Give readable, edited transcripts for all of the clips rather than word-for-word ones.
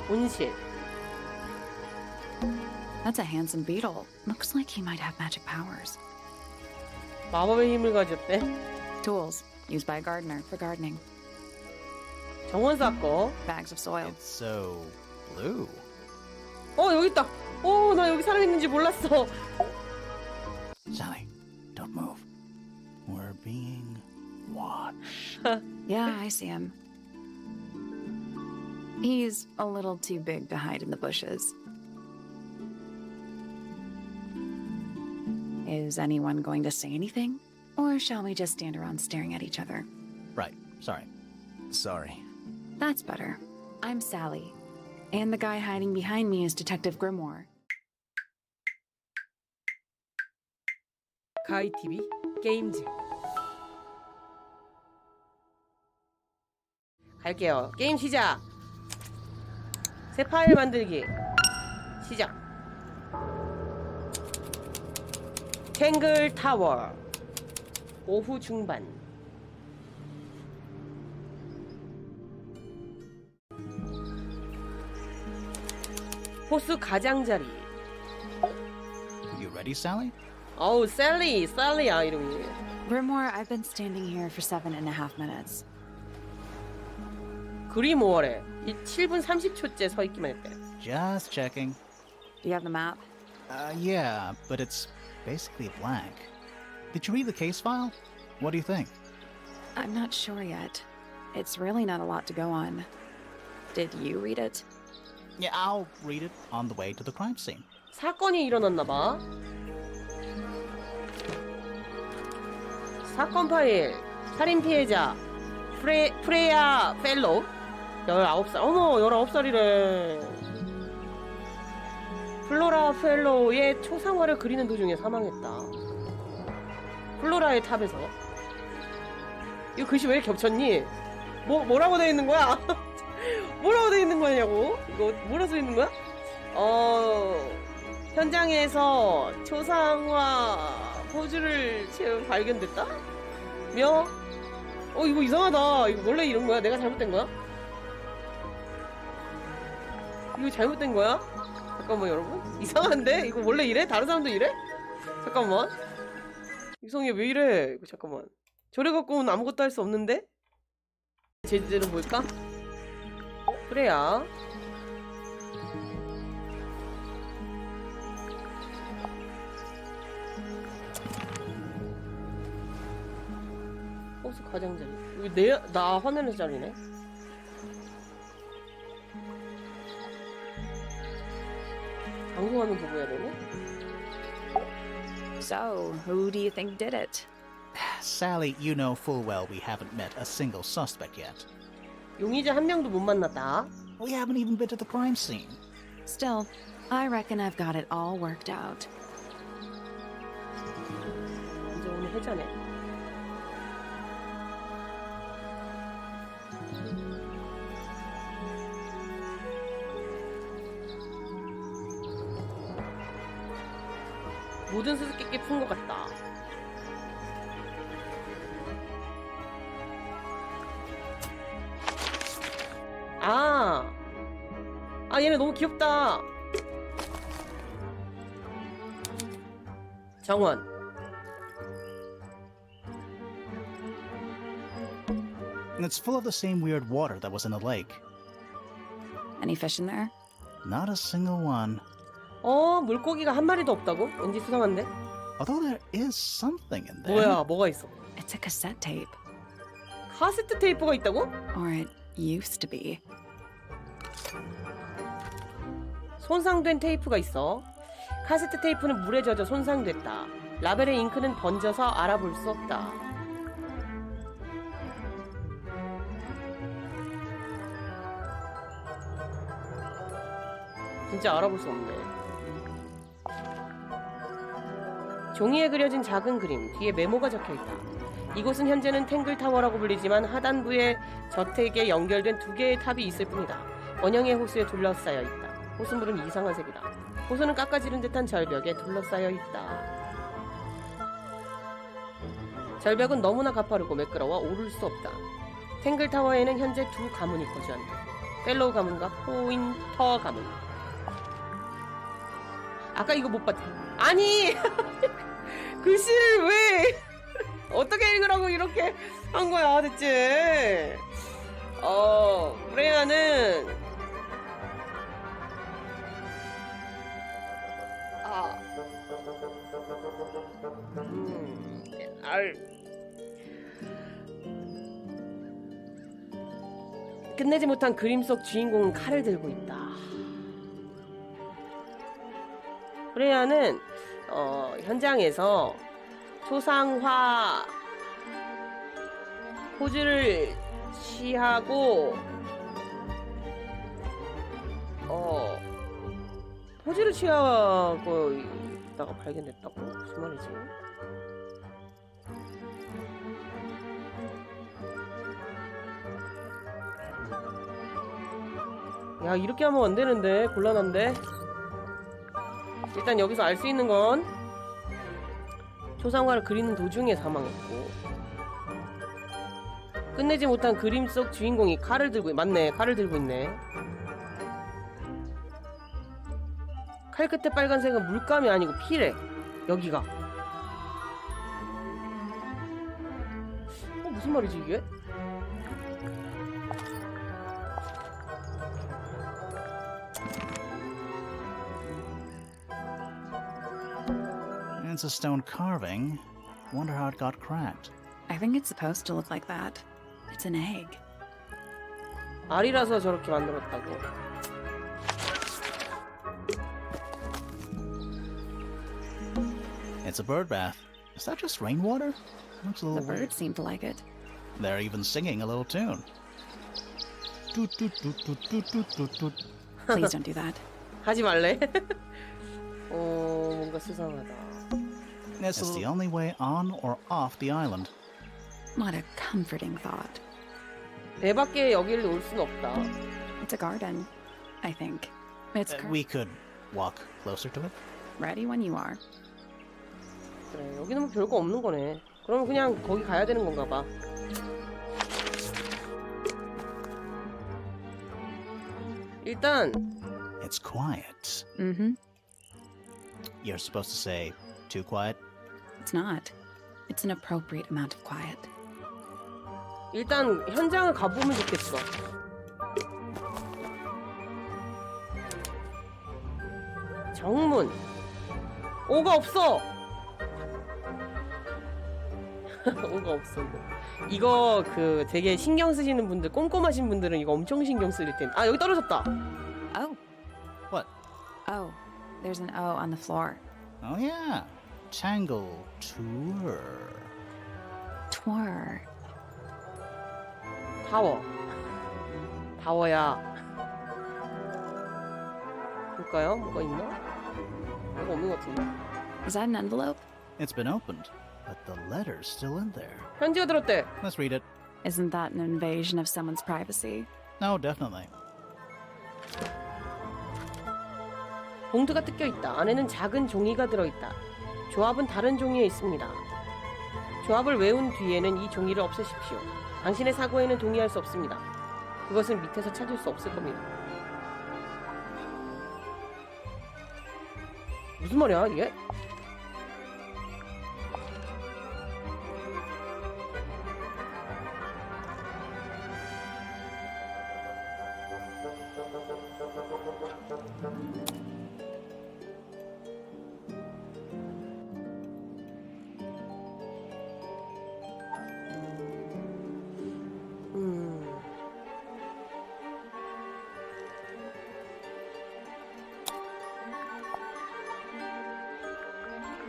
온실. That's a handsome beetle. Looks like he might have magic powers. 마법의 힘을 가졌대. Tools used by a gardener for gardening. 정원사 거. Bags of soil. It's so blue. 여기 있다. 나 여기 사람 있는지 몰랐어. Sally, don't move. We're being watched. Yeah, I see him. He's a little too big to hide in the bushes. Is anyone going to say anything? Or shall we just stand around staring at each other? Right, sorry. Sorry. That's better. I'm Sally. And the guy hiding behind me is Detective Grimoire. 카이TV 게임즈. 갈게요. 게임 시작. 새 파일 만들기. 시작. 탱글 타워. 오후 중반. 호수 가장자리. You ready, Sally? 어우, 셀리야 이름이. Grimoire, I've been standing here for 7.5 minutes. 그리모어래. 7분 30초째 서 있기만 했대. Just checking. Do you have the map? Yeah, but it's basically blank. Did you read the case file? What do you think? I'm not sure yet. It's really not a lot to go on. Did you read it? Yeah, I'll read it on the way to the crime scene. 사건이 일어났나 봐. 사건 파일. 살인 피해자 프레야 펠로우 19살. 어머, 19살이래. 플로라 펠로우의 초상화를 그리는 도중에 사망했다. 플로라의 탑에서. 이거 글씨 왜 겹쳤니? 뭐라고 되어 있는 거야? 뭐라고 되어 있는 거냐고? 이거 뭐라고 써 있는 거야? 현장에서 초상화 포즈를 채운 발견됐다? 며? 이거 이상하다. 이거 원래 이런 거야? 내가 잘못된 거야? 이거 잘못된 거야? 잠깐만 여러분. 이상한데? 이거 원래 이래? 다른 사람도 이래? 잠깐만. 이성이 왜 이래? 이거 잠깐만. 저래 갖고는 아무것도 할 수 없는데? 제대로 볼까? 그래야. 호수 가장자리. 이거 나 화내는 자리네. 방송하면 보고 해야 되네? So, who do you think did it? Sally, you know full well we haven't met a single suspect yet. 용의자 한 명도 못 만났다. We haven't even been to the crime scene. Still, I reckon I've got it all worked out. 이제 오늘 해자네. 모든 수수께끼 푼 것 같다. 얘네 너무 귀엽다. 정원. It's full of the same weird water that was in the lake. Any fish in there? Not a single one. 물고기가 한 마리도 없다고? 왠지 수상한데? Although there is something in there. 뭐야, 뭐가 있어? It's a cassette tape. 카세트 테이프가 있다고? Or it used to be. 손상된 테이프가 있어. 카세트 테이프는 물에 젖어 손상됐다. 라벨의 잉크는 번져서 알아볼 수 없다. 진짜 알아볼 수 없네. 종이에 그려진 작은 그림, 뒤에 메모가 적혀있다. 이곳은 현재는 탱글타워라고 불리지만 하단부에 저택에 연결된 2개의 탑이 있을 뿐이다. 원형의 호수에 둘러싸여 있다. 호수물은 이상한 색이다. 호수는 깎아지른 듯한 절벽에 둘러싸여 있다. 절벽은 너무나 가파르고 매끄러워 오를 수 없다. 탱글타워에는 현재 2 가문이 거주한다. 펠로우 가문과 포인터 가문. 아까 이거 못 봤지? 아니 글씨를 왜 어떻게 읽으라고 이렇게 한 거야 대체? 브레아는 끝내지 못한 그림 속 주인공은 칼을 들고 있다. 프레야는 현장에서 초상화 포즈를 취하고 포즈를 취하고 있다가 발견됐다고? 무슨 말이지? 야, 이렇게 하면 안 되는데 곤란한데. 일단 여기서 알 수 있는 건 초상화를 그리는 도중에 사망했고, 끝내지 못한 그림 속 주인공이 칼을 들고 맞네, 칼을 들고 있네. 칼 끝에 빨간색은 물감이 아니고 피래. 여기가 무슨 말이지 이게? It's a stone carving. Wonder how it got cracked. I think it's supposed to look like that. It's an egg. 알이라서 저렇게 만들었다고. It's a bird bath. Is that just rainwater? Looks a The little weird. birds seem to like it. They're even singing a little tune. Toot, toot, toot, toot, toot, toot, toot, toot. Please don't do that. 하지 말래? 뭔가 수상하다. It's the only way on or off the island. What a comforting thought. 배 밖에 여기를 올 순 없다. It's a garden, I think. It's We could walk closer to it. ready when you are. 그래, 여기는 뭐 별거 없는 거네. 그럼 그냥 거기 가야 되는 건가 봐. 일단 It's quiet. Mm-hmm. You're supposed to say, too quiet? It's not. It's an appropriate amount of quiet. 일단 현장을 가보면 좋겠어. 정문. 오가 없어. 오가 없어. 이거 그 되게 신경 쓰시는 분들, 꼼꼼하신 분들은 이거 엄청 신경 쓸 텐데. 아, 여기 떨어졌다. Oh. What? Oh. There's an O on the floor. Oh yeah. Tangle Tower. Twir. 타워. 타워야. 볼까요? 뭐가 있나? 뭐가 없는 것 같은데. Is that an envelope? It's been opened, but the letter's still in there. 편지가 들었대. Let's read it. Isn't that an invasion of someone's privacy? No, definitely. 봉투가 뜯겨 있다. 안에는 작은 종이가 들어있다. 조합은 다른 종이에 있습니다. 조합을 외운 뒤에는 이 종이를 없애십시오. 당신의 사고에는 동의할 수 없습니다. 그것은 밑에서 찾을 수 없을 겁니다. 무슨 말이야 이게?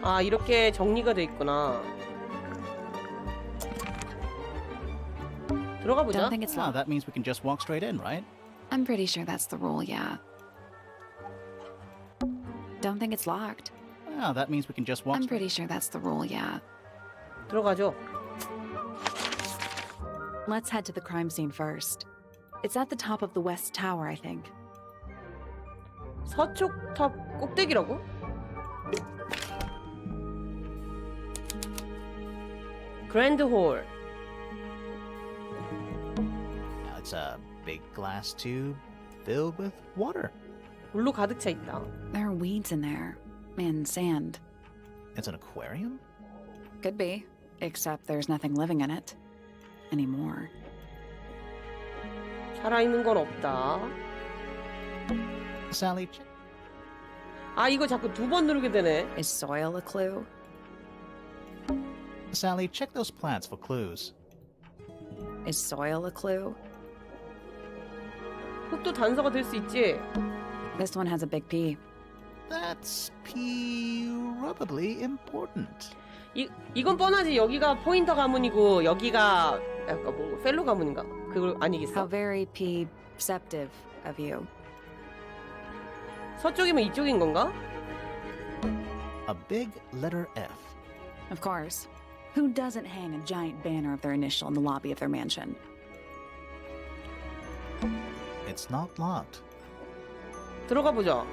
아, 이렇게 정리가 돼 있구나. 들어가 보자. Don't think it's Ah, locked. that means we can just walk straight in, right? I'm pretty sure that's the rule, yeah. Don't think it's locked. Ah, that means we can just walk I'm straight. pretty sure that's the rule, yeah. 들어가죠. Let's head to the crime scene first. It's at the top of the west tower, I think. 서쪽 탑 꼭대기라고? 그랜드 홀. Now, it's a big glass tube filled with water. 물로 가득 차 있다. There are weeds in there. And sand. It's an aquarium? Could be. Except there's nothing living in it. Anymore. 살아있는 건 없다. Sally, check. 아, 이거 자꾸 두 번 누르게 되네. Is soil a clue? Sally, check those plants for clues. Is soil a clue? 흙도 단서가 될 수 있지. This one has a big P. That's probably important. 이건 뻔하지. 여기가 포인터 가문이고 여기가 약간 뭐 펠로 가문인가? 그걸 How 아니겠어? very perceptive of you. 서쪽이면 이쪽인 건가? A big letter F. Of course. Who doesn't hang a giant banner of their initial in the lobby of their mansion? It's not locked. 들어가 보자.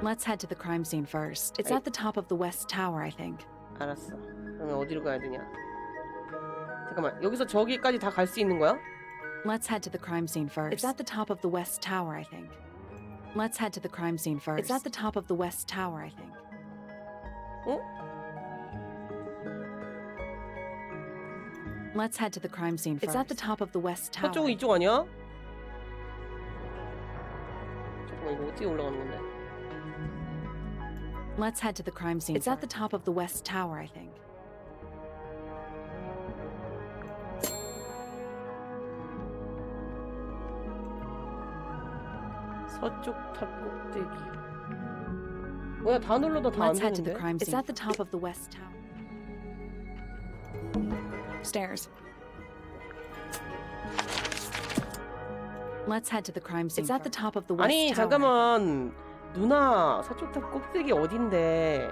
Let's head to the crime scene first. It's at the top of the west tower, I think. 알았어. 그러면 어디로 가야 되냐? 잠깐만. 여기서 저기까지 다 갈 수 있는 거야? Let's head to the crime scene first. It's at the top of the west tower, I think. Let's head to the crime scene first. It's at the top of the west tower, I think. 어? Let's head to the crime scene first. It's at the top of the west tower. 서쪽은 이쪽 아니야? 잠깐만 이거 어떻게 올라가는 건데? Let's head to the crime scene. It's at the top of the west tower, I think. 서쪽 탑 꼭대기. 뭐야 다 눌러도 다 안 Let's head to the 되는데? crime scene. It's at the top of the west tower. Stairs. Let's head to the crime scene. It's at the top of the west 아니 tower. 잠깐만 누나 서쪽 탑 꼭대기 어딘데?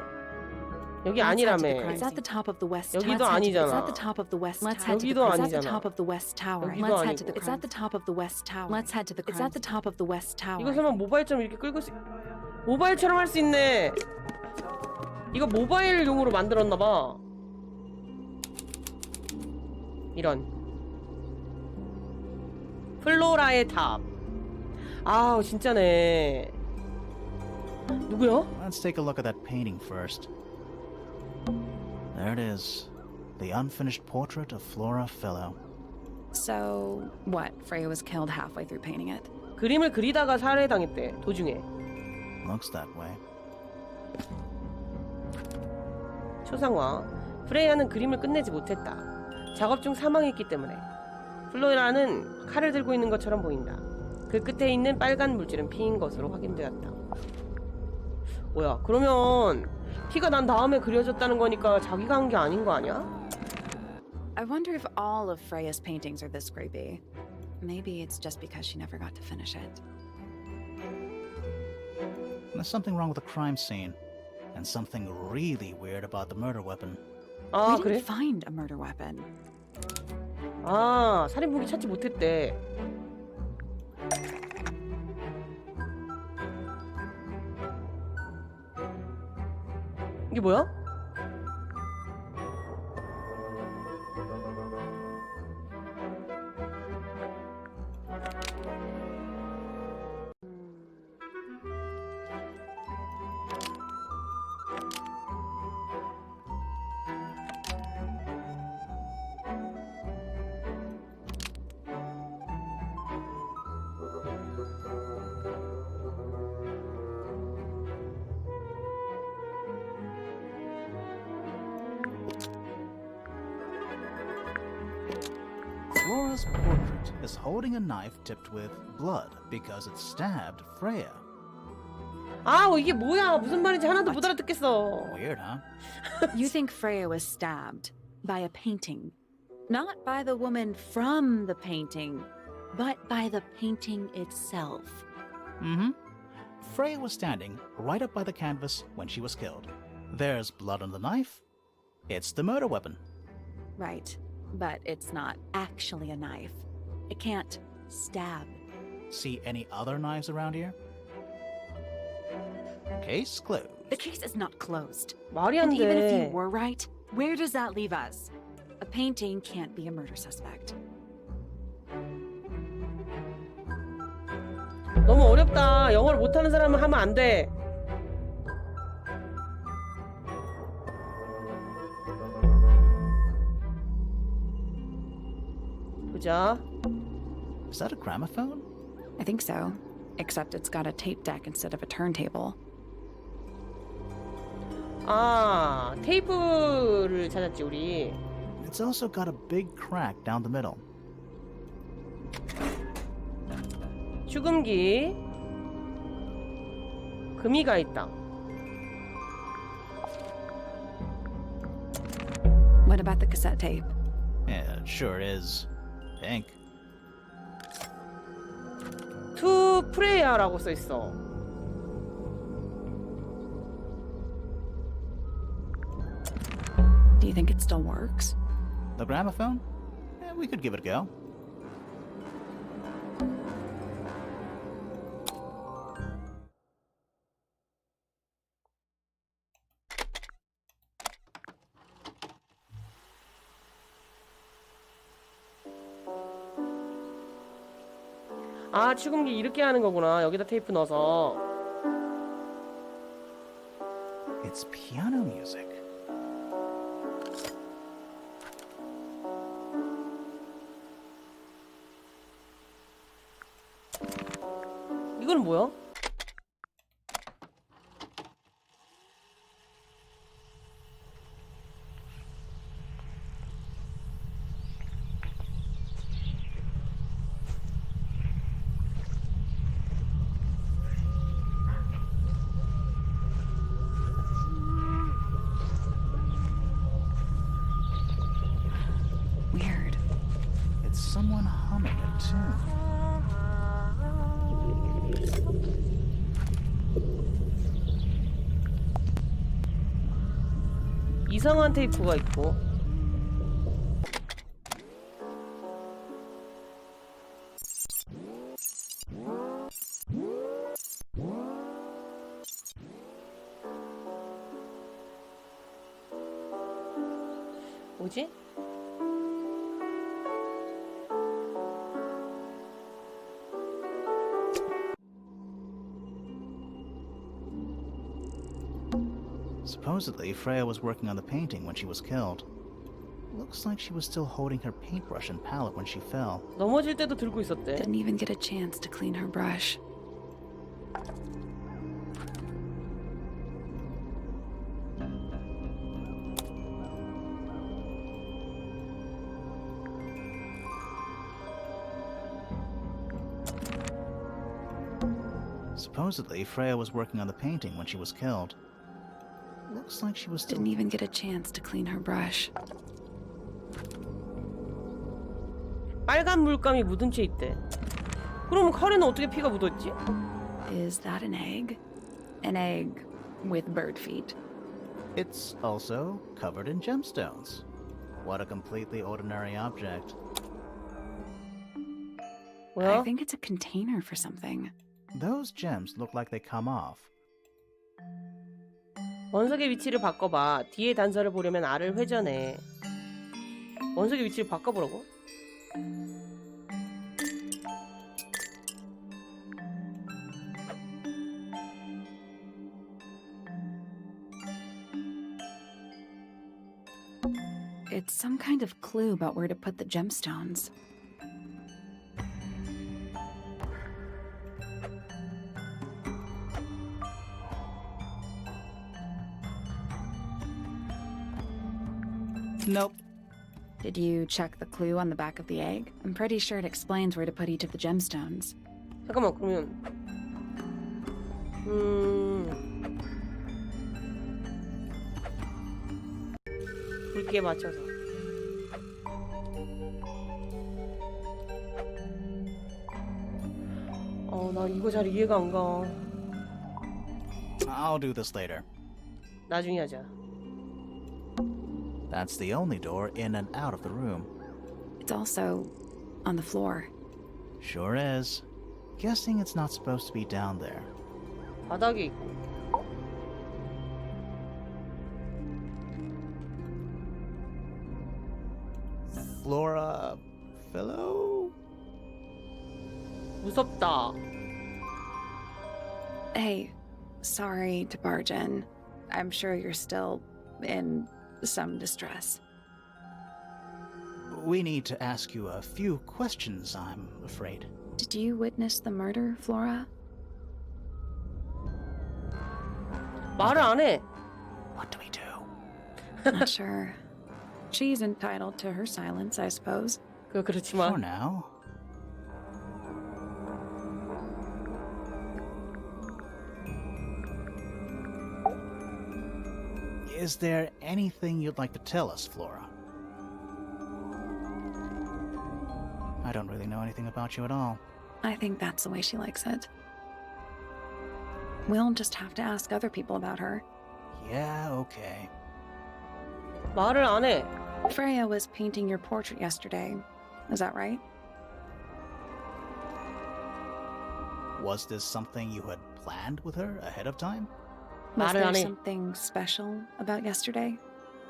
여기 Let's head to the 아니라며. crime scene. It's at the top of the west tower. 여기도 It's 아니잖아. at the top of the west tower. 여기도 It's at the 아니잖아. top of the west tower. 여기도 Let's head to the 아니고. It's at the top of the west tower. Let's head to the It's at the top of the west tower. 이거 설마 모바일처럼 이렇게 끌고 모바일처럼 할 수 있네. 이거 모바일용으로 만들었나 봐. 이런 플로라의 탑. 아 진짜네. 누구야? Let's take a look at that painting first. There it is. The unfinished portrait of Flora Fellow. So, what? Freya was killed halfway through painting it. 그림을 그리다가 살해당했대. 도중에. Looks that way. 초상화. 프레야는 그림을 끝내지 못했다. 작업 중 사망했기 때문에. 플로라는 칼을 들고 있는 것처럼 보인다. 그 끝에 있는 빨간 물질은 피인 것으로 확인되었다. 뭐야? 그러면 피가 난 다음에 그려졌다는 거니까 자기가 한 게 아닌 거 아니야? I wonder if all of Freya's paintings are this creepy. Maybe it's just because she never got to finish it. There's something wrong with the crime scene. And something really weird about the murder weapon. 아 We 그래? didn't find a murder weapon. 아 살인 무기 찾지 못했대. 이게 뭐야? Flora's portrait is holding a knife dipped with blood because it stabbed Freya. 아 이게 뭐야? 무슨 말인지 하나도 못 알아듣겠어. Weird, huh? You think Freya was stabbed by a painting. Not by the woman from the painting, but by the painting itself. Mm-hmm. Freya was standing right up by the canvas when she was killed. There's blood on the knife. It's the murder weapon. Right, but it's not actually a knife. It can't stab. See any other knives around here? Case closed. The case is not closed. 말이 안 And even if you 돼. were right, where does that leave us? A painting can't be a murder suspect. 너무 어렵다. 영어를 못하는 사람은 하면 안 돼. 보자. Is that a gramophone? I think so, except it's got a tape deck instead of a turntable. 아, 테이프를 찾았지 우리. It's also got a big crack down the middle. 축음기. 금이가 있다. What about the cassette tape? Yeah, it sure is. Pink. 투 프레야라고 써 있어. Do you think it still works? The gramophone? We could give it a go. 아, 축음기 이렇게 하는 거구나. 여기다 테이프 넣어서. It's piano music. 이건 뭐야? Weird. It's someone humming a tune. 이상한 테이프가 있고. 뭐지? Supposedly, Freya was working on the painting when she was killed. Looks like she was still holding her paintbrush and palette when she fell. 넘어질 때도 들고 있었대. Didn't even get a chance to clean her brush. Supposedly, Freya was working on the painting when she was killed. Looks like she was still... Didn't even get a chance to clean her brush. 빨간 물감이 묻은 채 있대. 그럼 칼에는 어떻게 피가 묻었지? Is that an egg? An egg with bird feet. It's also covered in gemstones. What a completely ordinary object. I 뭐야? think it's a container for something. Those gems look like they come off. 원석의 위치를 바꿔봐. 뒤에 단서를 보려면 R을 회전해. 원석의 위치를 바꿔보라고? It's some kind of clue about where to put the gemstones. Nope. Did you check the clue on the back of the egg? I'm pretty sure it explains where to put each of the gemstones. 잠깐만, 그러면 굵기에 맞춰서. 나 이거 잘 이해가 안 가. I'll do this later. 나중에 하자. That's the only door in and out of the room. It's also on the floor. Sure is. Guessing it's not supposed to be down there. 바닥에 있고. Flora Fellow? 무섭다. Hey, sorry to barge in. I'm sure you're still in some distress. We need to ask you a few questions, I'm afraid. Did you witness the murder, Flora? 말을 안 해. What do we do? Not sure. She's entitled to her silence, I suppose. For 그렇지만 now. Is there anything you'd like to tell us, Flora? I don't really know anything about you at all. I think that's the way she likes it. We'll just have to ask other people about her. Yeah, okay. 말을 안 해. Freya was painting your portrait yesterday. Is that right? Was this something you had planned with her ahead of time? Was 말을 there 안 해. something special about yesterday?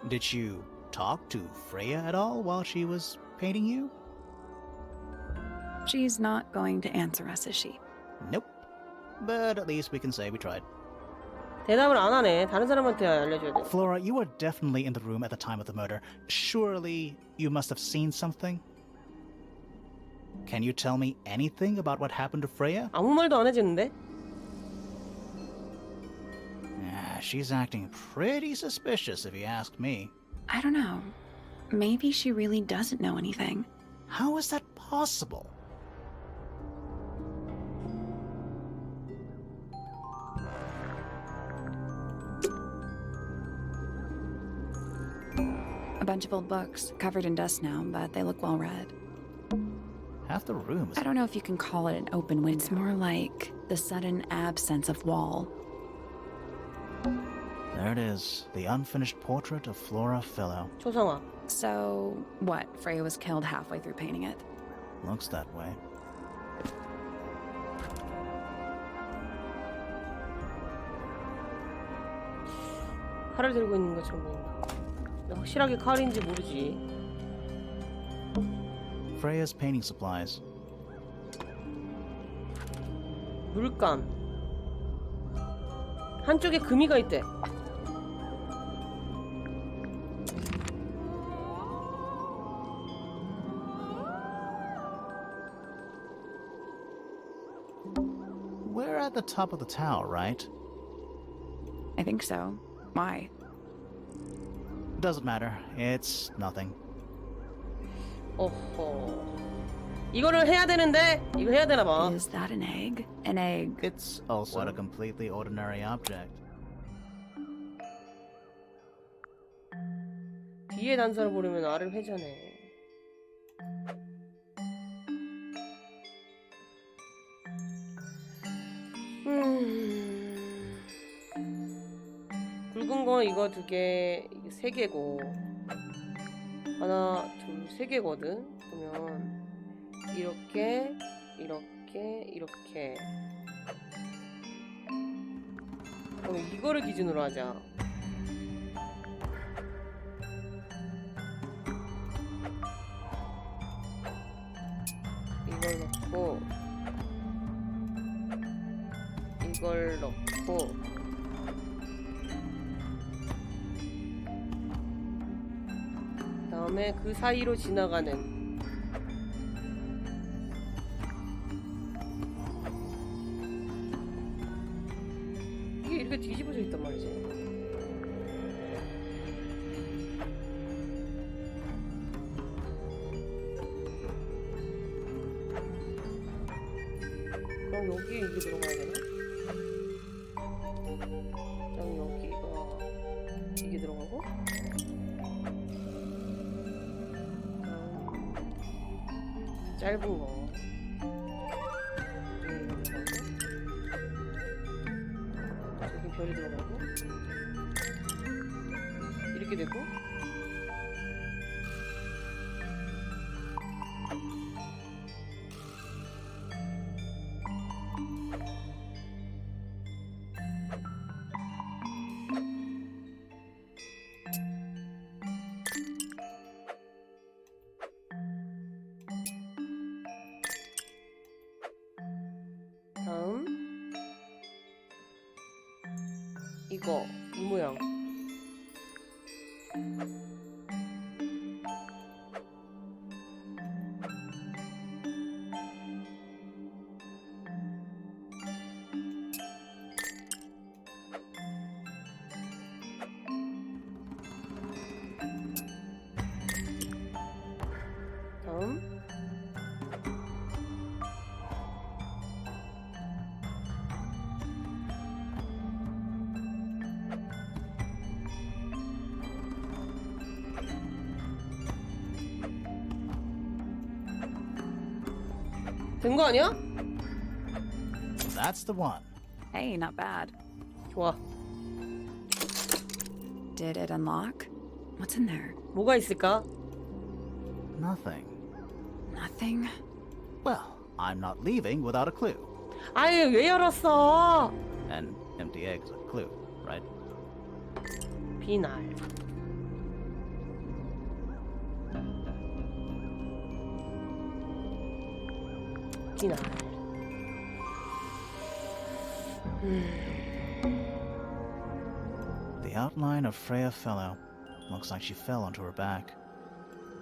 Did you talk to Freya at all while she was painting you? She's not going to answer us, is she? Nope. But at least we can say we tried. 대답을 안 하네. 다른 사람한테 알려줘야 돼. Flora, you were definitely in the room at the time of the murder. Surely you must have seen something? Can you tell me anything about what happened to Freya? 아무 말도 안 해주는데? She's acting pretty suspicious if you ask me. I don't know. Maybe she really doesn't know anything. How is that possible? A bunch of old books, covered in dust now, but they look well read. Half the room is... I don't know if you can call it an open window. It's more like the sudden absence of wall. There it is, the unfinished portrait of Flora Fellow. 초성화. So, what? Freya was killed halfway through painting it. Looks that way. 칼을 들고 있는 것처럼 보인다. 근데 확실하게 칼인지 모르지. Freya's painting supplies. 물감. 한쪽에 금이가 있대. We're at the top of the tower, right? I think so. Why? Doesn't matter. It's nothing. 어허. 이거를 해야 되는데 이거 해야 되나 봐. Is that an egg? An egg. It's also what a completely ordinary object. 뒤에 단서를 보려면 알을 회전해. 굵은 건 이거 두 개, 이게 세 개고 하나, 둘, 세 개거든. 그러면 이렇게, 이렇게, 이렇게. 그럼 이거를 기준으로 하자. 이걸 넣고 이걸 넣고 그다음에 그 사이로 지나가는 이게 이렇게 뒤집어져 있단 말이지. 그럼 여기에 이게 들어가야 되나? 그럼 여기가 이게 들어가고 짧은 거 이게 들어가고 저기 별이 들어가고 이렇게 되고 이거 이 모양. 다음. 된 거 아니야? That's the one. Hey, not bad. 좋아. Did it unlock? What's in there? 뭐가 있을까? Nothing. Nothing? Well, I'm not leaving without a clue. 아유 왜 열었어? An empty egg's a clue, right? 비날. 비날. The outline of Freya Fellow. Looks like she fell onto her back.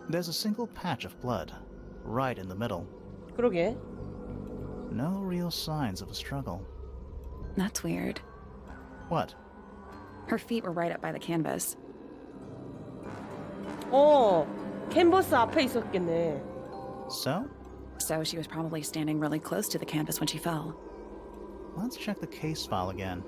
There's a single patch of blood, right in the middle. 그러게. No real signs of a struggle. That's weird. What? Her feet were right up by the canvas. 캔버스 앞에 있었겠네. So? So she was probably standing really close to the canvas when she fell. Let's check the case file again.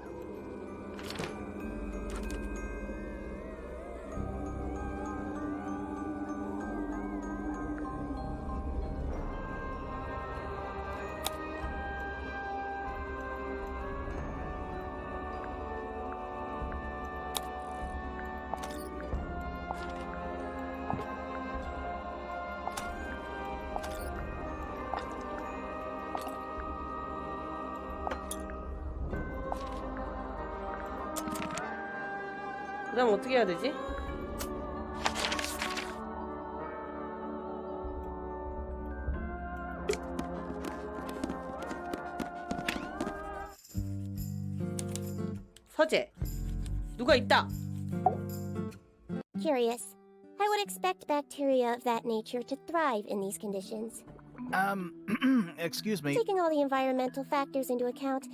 그 다음 어떻게 해야 되지? 서재. 누가 있다. Curious. I would expect bacteria of that nature to thrive in these conditions. Excuse me. Taking all the environmental factors into account,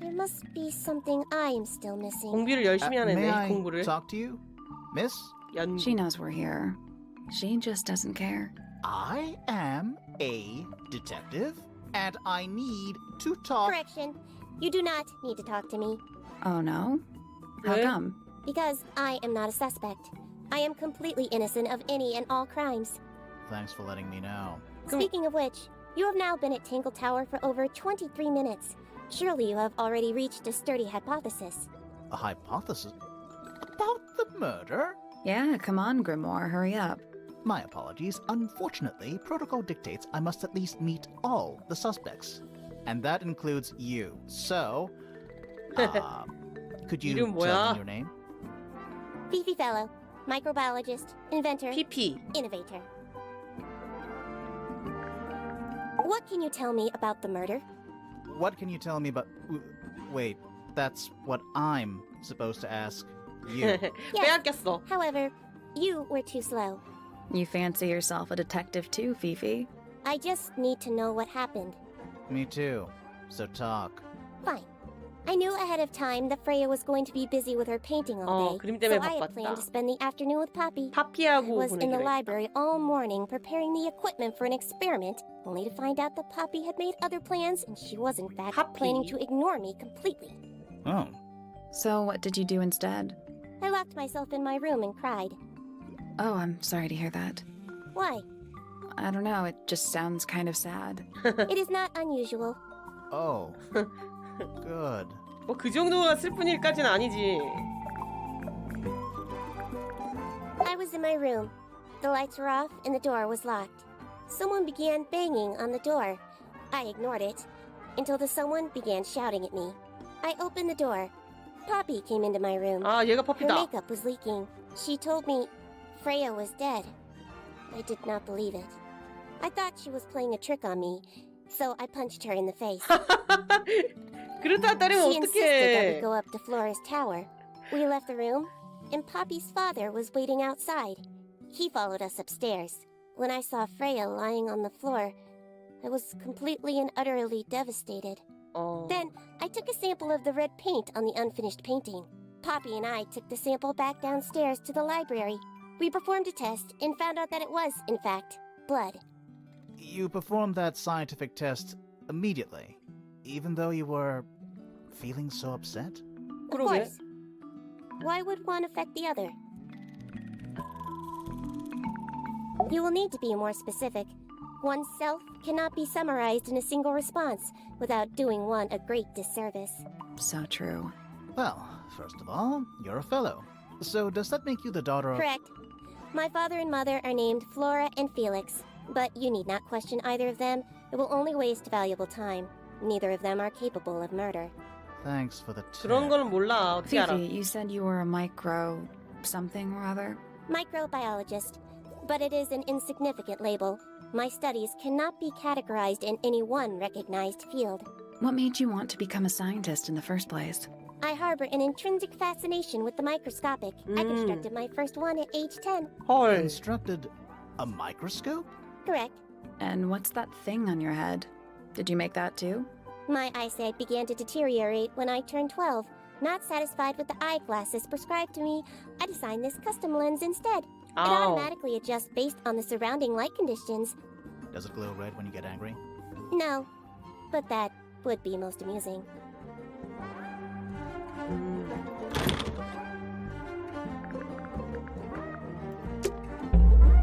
there must be something I'm still missing. 공비를 열심히 하네. May I 공부를. talk to you, Miss? 연. She knows we're here. She just doesn't care. I am a detective, and I need to talk. Correction. You do not need to talk to me, Oh no? How 왜? come? because I am not a suspect. I am completely innocent of any and all crimes. Thanks for letting me know. Speaking of which, you have now been at Tangle Tower for over 23 minutes. Surely you have already reached a sturdy hypothesis. A hypothesis about the murder? Yeah, come on, Grimoire, hurry up. My apologies. Unfortunately, protocol dictates I must at least meet all the suspects. And that includes you. So, could you 이름 tell 뭐야? me your name? Fifi Fellow, microbiologist, inventor, PP. innovator. What can you tell me about the murder? What can you tell me about... Wait, that's what I'm supposed to ask you. 빼앗겼어. However, you were too slow. You fancy yourself a detective too, Fifi? I just need to know what happened. Me too. So talk. Fine. I knew ahead of time that Freya was going to be busy with her painting all day, 그림 so 때문에 I had planned to 바빴다. spend the afternoon with Poppy. I 파피하고 was in the 보내기로 했다. library all morning preparing the equipment for an experiment, only to find out that Poppy had made other plans and she was in fact Poppy? planning to ignore me completely. Oh. So what did you do instead? I locked myself in my room and cried. Oh, I'm sorry to hear that. Why? I don't know, it just sounds kind of sad. It is not unusual. Oh. Good. 뭐 그 정도가 슬픈 일까지는 아니지. I was in my room. The lights were off and the door was locked. Someone began banging on the door. I ignored it until the someone began shouting at me. I opened the door. Poppy came into my room. 아 얘가 Her 파피다. makeup was leaking. She told me Freya was dead. I did not believe it. I thought she was playing a trick on me, so I punched her in the face. 그렇다 따르면 She insisted that we 어떡해. go up to Flora's tower. We left the room, and Poppy's father was waiting outside. He followed us upstairs. When I saw Freya lying on the floor, I was completely and utterly devastated. 어. Then I took a sample of the red paint on the unfinished painting. Poppy and I took the sample back downstairs to the library. We performed a test and found out that it was, in fact, blood. You performed that scientific test immediately, even though you were feeling so upset? Of 그러게. course. Why would one affect the other? You will need to be more specific. Oneself cannot be summarized in a single response without doing one a great disservice. So true. Well, first of all, you're a fellow. So does that make you the daughter of... Correct. My father and mother are named Flora and Felix, but you need not question either of them. It will only waste valuable time. Neither of them are capable of murder. Thanks for the tip. 그런 거는 몰라. 어떻게 알아? Fifi, you said you were a micro something or other? Microbiologist, but it is an insignificant label. My studies cannot be categorized in any one recognized field. What made you want to become a scientist in the first place? I harbor an intrinsic fascination with the microscopic. I constructed my first one at age 10. 헐. Constructed a microscope? Correct. And what's that thing on your head? Did you make that too? My eyesight began to deteriorate when I turned 12. Not satisfied with the eyeglasses prescribed to me, I designed this custom lens instead. It 아우. automatically adjusts based on the surrounding light conditions. Does it glow red when you get angry? No, but that would be most amusing.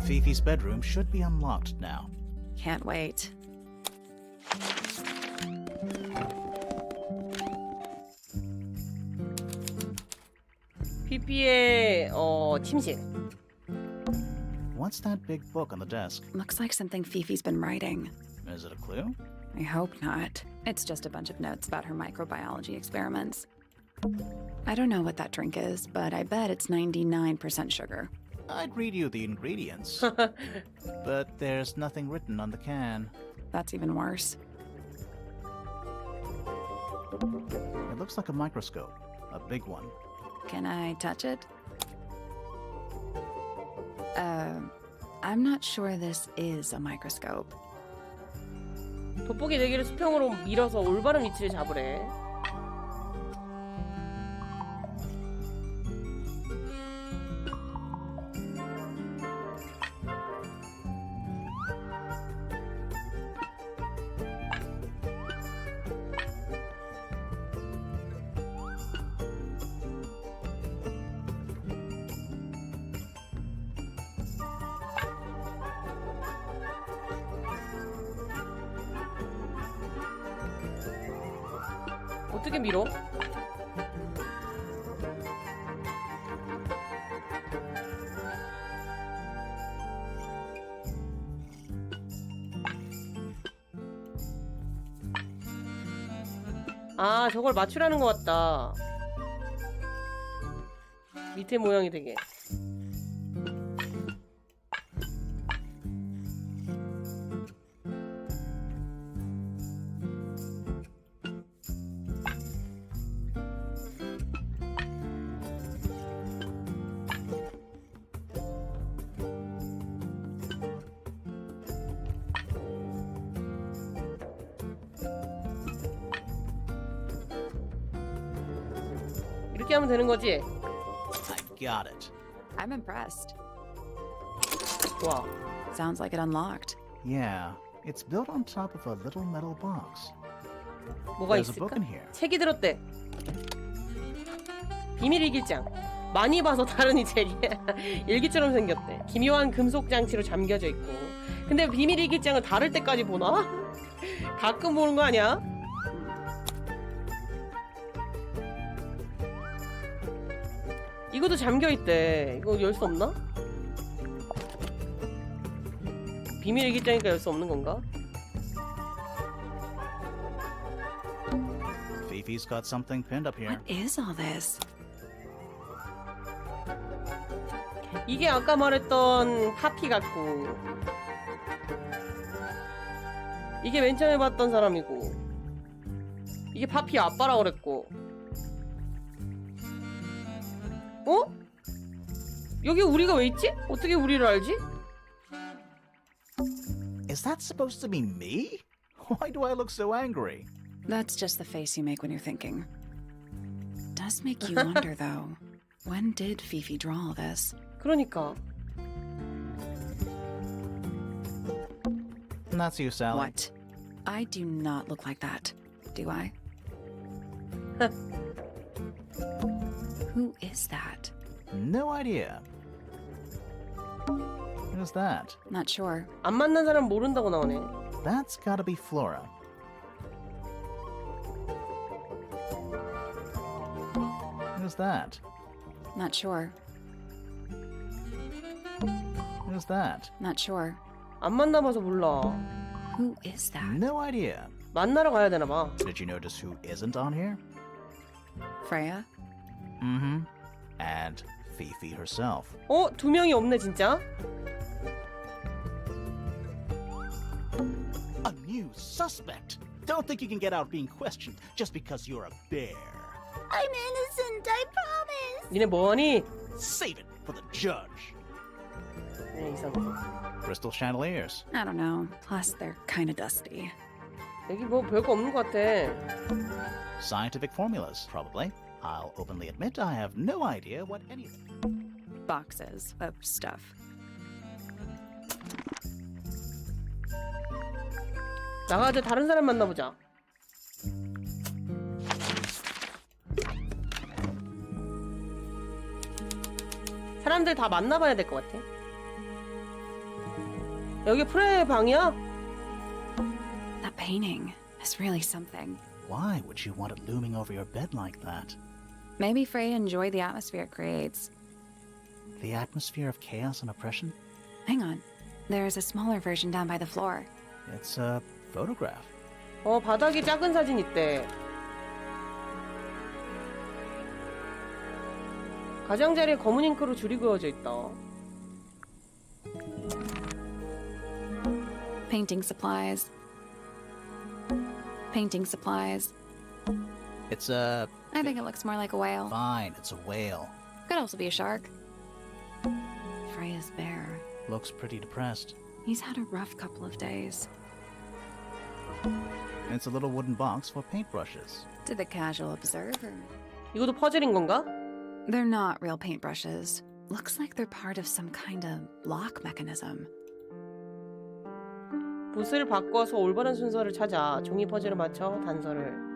Fifi's bedroom should be unlocked now. Can't wait. 피피의 침실. What's that big book on the desk? Looks like something Fifi's been writing. Is it a clue? I hope not. It's just a bunch of notes about her microbiology experiments. I don't know what that drink is, but I bet it's 99% sugar. I'd read you the ingredients. But there's nothing written on the can. That's even worse. It looks like a microscope. A big one. Can I touch it? I'm not sure this is a microscope. 돋보기 4개를 수평으로 밀어서 올바른 위치를 잡으래. 어떻게 밀어? 아, 저걸 맞추라는 것 같다. 밑에 모양이 되게. 이렇게 하면 되는 거지? I got it. I'm impressed. 와. Sounds like it unlocked. Yeah, it's built on top of a little metal box. 뭐가 There's a book 있을까? in here. 책이 들었대. 비밀 일기장. 많이 봐서 다른 이 책이 일기처럼 생겼대. 기묘한 금속 장치로 잠겨져 있고. 근데 비밀 일기장을 다를 때까지 보나? 가끔 보는 거 아니야? 이것도 잠겨 있대. 이거 열 수 없나? 비밀 일기장이니까 열 수 없는 건가? Fifi's got something pinned up here. What is all this? 이게 아까 말했던 파피 같고, 이게 맨 처음에 봤던 사람이고, 이게 파피 아빠라고 그랬고. 어? 여기 우리가 왜 있지? 어떻게 우리를 알지? Is that supposed to be me? Why do I look so angry? That's just the face you make when you're thinking. Does make you wonder, though. When did Fifi draw all this? 그러니까. That's you, Sally. What? I do not look like that, do I? Who is that? No idea. Who's that? Not sure. 안 만난 사람 모른다고 나오네. That's gotta be Flora. Who's that? Not sure. Who's that? Not sure. 안 만나봐서 몰라. Who is that? No idea. 만나러 가야 되나 봐. Did you notice who isn't on here? Freya? Mm-hmm. And Fifi herself. 어? 두 명이 없네 진짜? A new suspect. Don't think you can get out being questioned just because you're a bear. I'm innocent, I promise. 니네 뭐하니? Save it for the judge. 네, 이상해. Crystal chandeliers. I don't know. Plus, they're kind of dusty. 여기 뭐 별거 없는 것 같아. Scientific formulas, probably. I'll openly admit I have no idea what any of them. Boxes of stuff. 나가자 다른 사람 만나보자. 사람들 다 만나봐야 될 것 같아. 여기 프레의 방이야? That painting is really something. Why would you want it looming over your bed like that? Maybe Freya enjoyed the atmosphere it creates. The atmosphere of chaos and oppression? Hang on. There's a smaller version down by the floor. It's a photograph. 바닥이 작은 사진 있대. 가장자리에 검은 잉크로 줄이 그어져 있다. Painting supplies. Painting supplies. It's a... I think it looks more like a whale. Fine, it's a whale. Could also be a shark. Freya's bear. Looks pretty depressed. He's had a rough couple of days. It's a little wooden box for paintbrushes. To the casual observer. 이것도 퍼즐인 건가? They're not real paintbrushes. Looks like they're part of some kind of lock mechanism. 붓을 바꿔서 올바른 순서를 찾아 종이 퍼즐을 맞춰 단서를.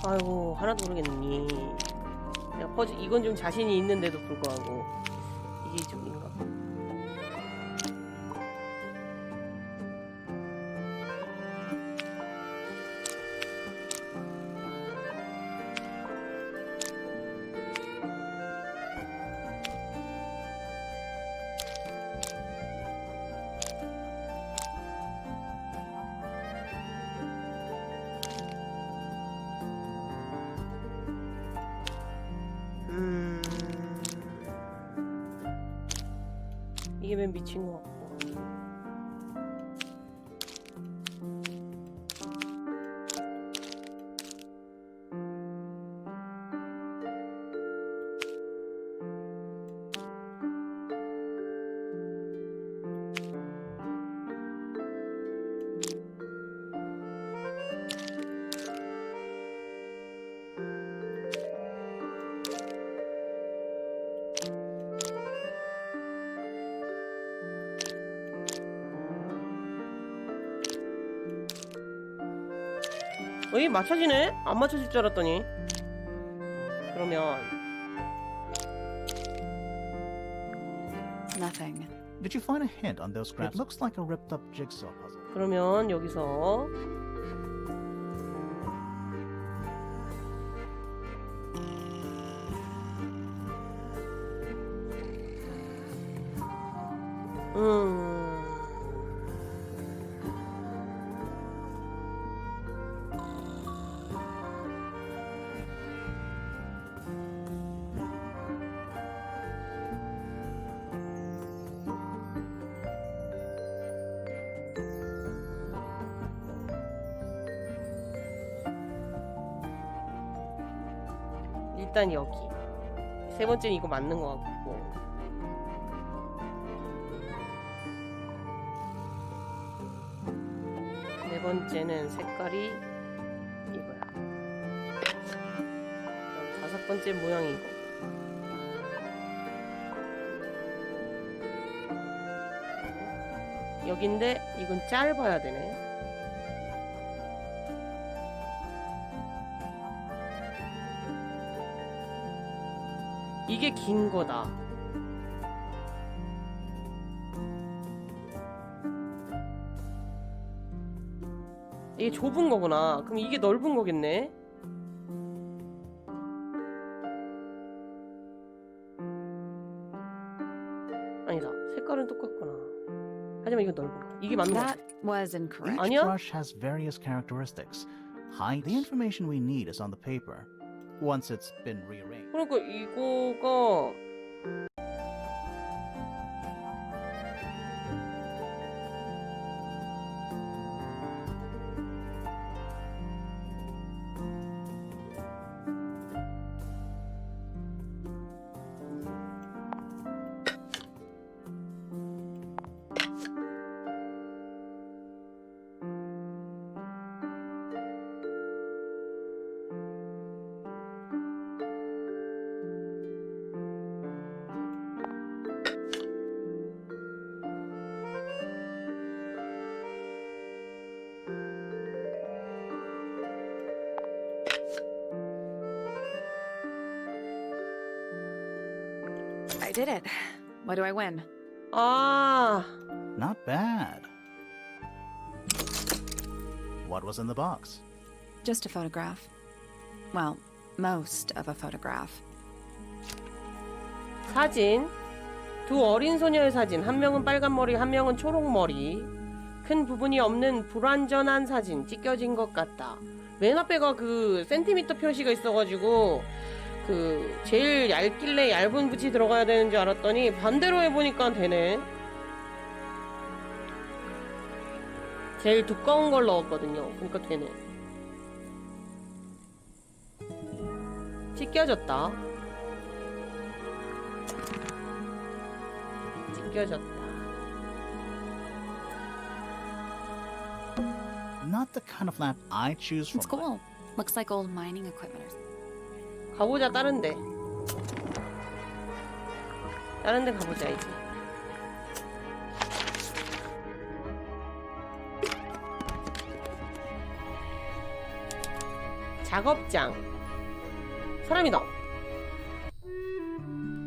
아이고 하나도 모르겠니. 내가 퍼즐 이건 좀 자신이 있는데도 불구하고 이게 좀인가. 이게 맨 미친 것 같고. 어이 맞춰지네? 안 맞춰질 줄 알았더니. 그러면 Nothing. Did you find a hint on those scraps? It looks like a ripped up jigsaw puzzle. 그러면 여기서 일단 여기 세 번째는 이거 맞는 것 같고 네 번째는 색깔이 이거야. 다섯 번째 모양이 이거. 여긴데 이건 짧아야 되네. 이게 긴 거다. 이게 좁은 거구나. 그럼 이게 넓은 거겠네. 아니다. 색깔은 똑같구나. 하지만 이건 넓은 거. 이게 맞는 거 같아. That was incorrect. Each 아니야? brush has various characteristics. Height. The information we need is on the paper. Once it's been rearranged. 그러니까 이거가 I did it. What do I win? 아 Not bad. What was in the box? Just a photograph. Well, most of a photograph. 사진. 두 어린 소녀의 사진. 한 명은 빨간 머리, 한 명은 초록 머리. 큰 부분이 없는 불완전한 사진. 찢겨진 것 같다. 맨 앞에가 그 센티미터 표시가 있어가지고 그 제일 얇길래 얇은 붓이 들어가야 되는 줄 알았더니 반대로 해보니까 되네. 제일 두꺼운 걸 넣었거든요. 그러니까 되네. 찢겨졌다. 찢겨졌다. Not the kind of lamp I choose from. It's cool. Looks like old mining equipment or something. 가보자. 다른데. 다른데 가보자 이제. 작업장. 사람이다.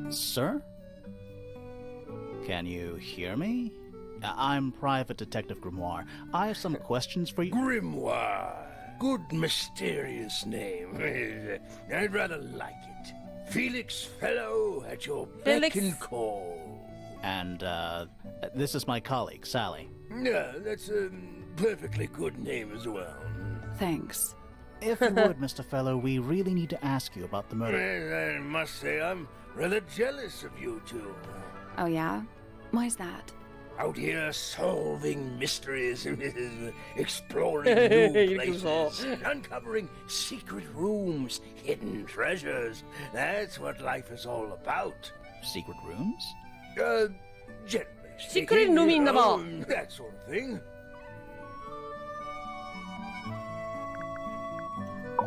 Sir? Can you hear me? I'm Private Detective Grimoire. I have some questions for you. Grimoire. Good mysterious name. I'd rather like it. Felix Fellow at your beck Felix. and call. And, this is my colleague, Sally. Yeah, that's a perfectly good name as well. Thanks. If you would, Mr. Fellow, we really need to ask you about the murder. Well, I must say I'm rather jealous of you two. Oh, yeah? Why's that? Out here solving mysteries, exploring new places, uncovering secret rooms, hidden treasures. That's what life is all about. Secret rooms? Generally 시크릿 speaking, 룸이 있나 봐. that sort of thing.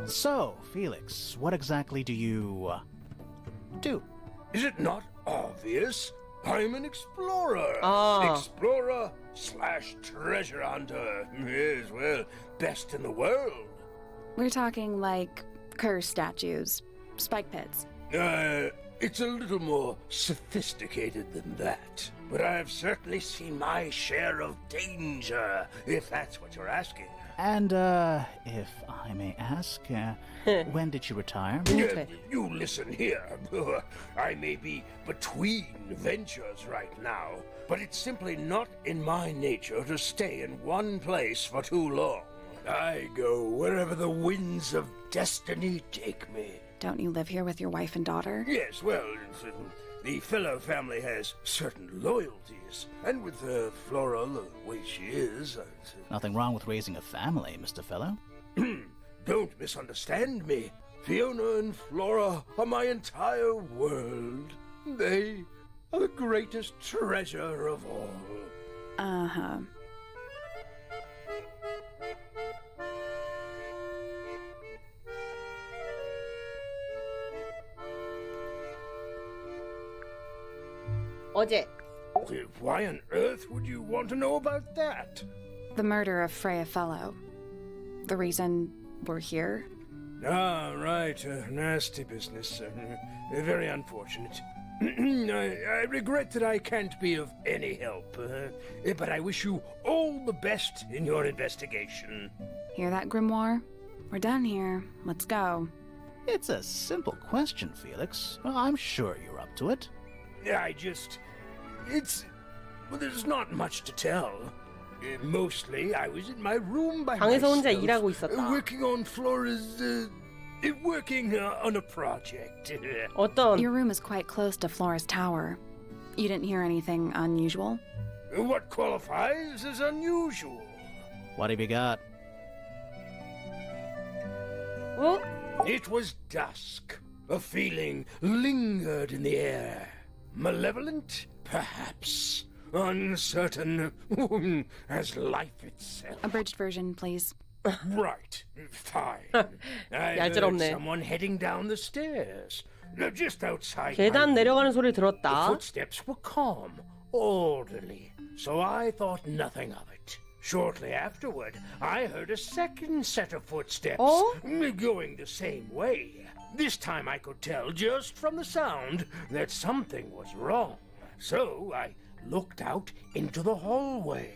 So, Felix, what exactly do you, do? Is it not obvious? I'm an explorer. Ah. Explorer/treasure hunter. Yes, well, best in the world. We're talking like curse statues, spike pits. It's a little more sophisticated than that. But I've certainly seen my share of danger, if that's what you're asking. And, if I may ask, when did you retire? You listen here. I may be between ventures right now, but it's simply not in my nature to stay in one place for too long. I go wherever the winds of destiny take me. Don't you live here with your wife and daughter? Yes, well, the fellow family has certain loyalties, and with Flora the way she is... Nothing wrong with raising a family, Mr. Fellow. Don't misunderstand me. Fiona and Flora are my entire world. They are the greatest treasure of all. Uh-huh. 어제 Why on earth would you want to know about that? The murder of Freya Fellow. The reason we're here? Ah, right. Nasty business. Very unfortunate. I regret that I can't be of any help, but I wish you all the best in your investigation. Hear that, Grimoire? We're done here. Let's go. It's a simple question, Felix. Well, I'm sure you're up to it. Well, there's not much to tell. Mostly, I was in my room by 방에서 혼자 myself, 일하고 있었다. working on Flora's, working on a project. 어떤 Your room is quite close to Flora's tower. You didn't hear anything unusual? What qualifies as unusual? What have you got? 어? It was dusk. A feeling lingered in the air. Malevolent, perhaps. Uncertain, as life itself. Abridged version, please. Right, fine. I heard 얄짤없네. someone heading down the stairs. Just outside 계단 my 내려가는 소리를 The 들었다. footsteps were calm, orderly, so I thought nothing of it. Shortly afterward, I heard a second set of footsteps going the same way. This time I could tell just from the sound that something was wrong. So I looked out into the hallway.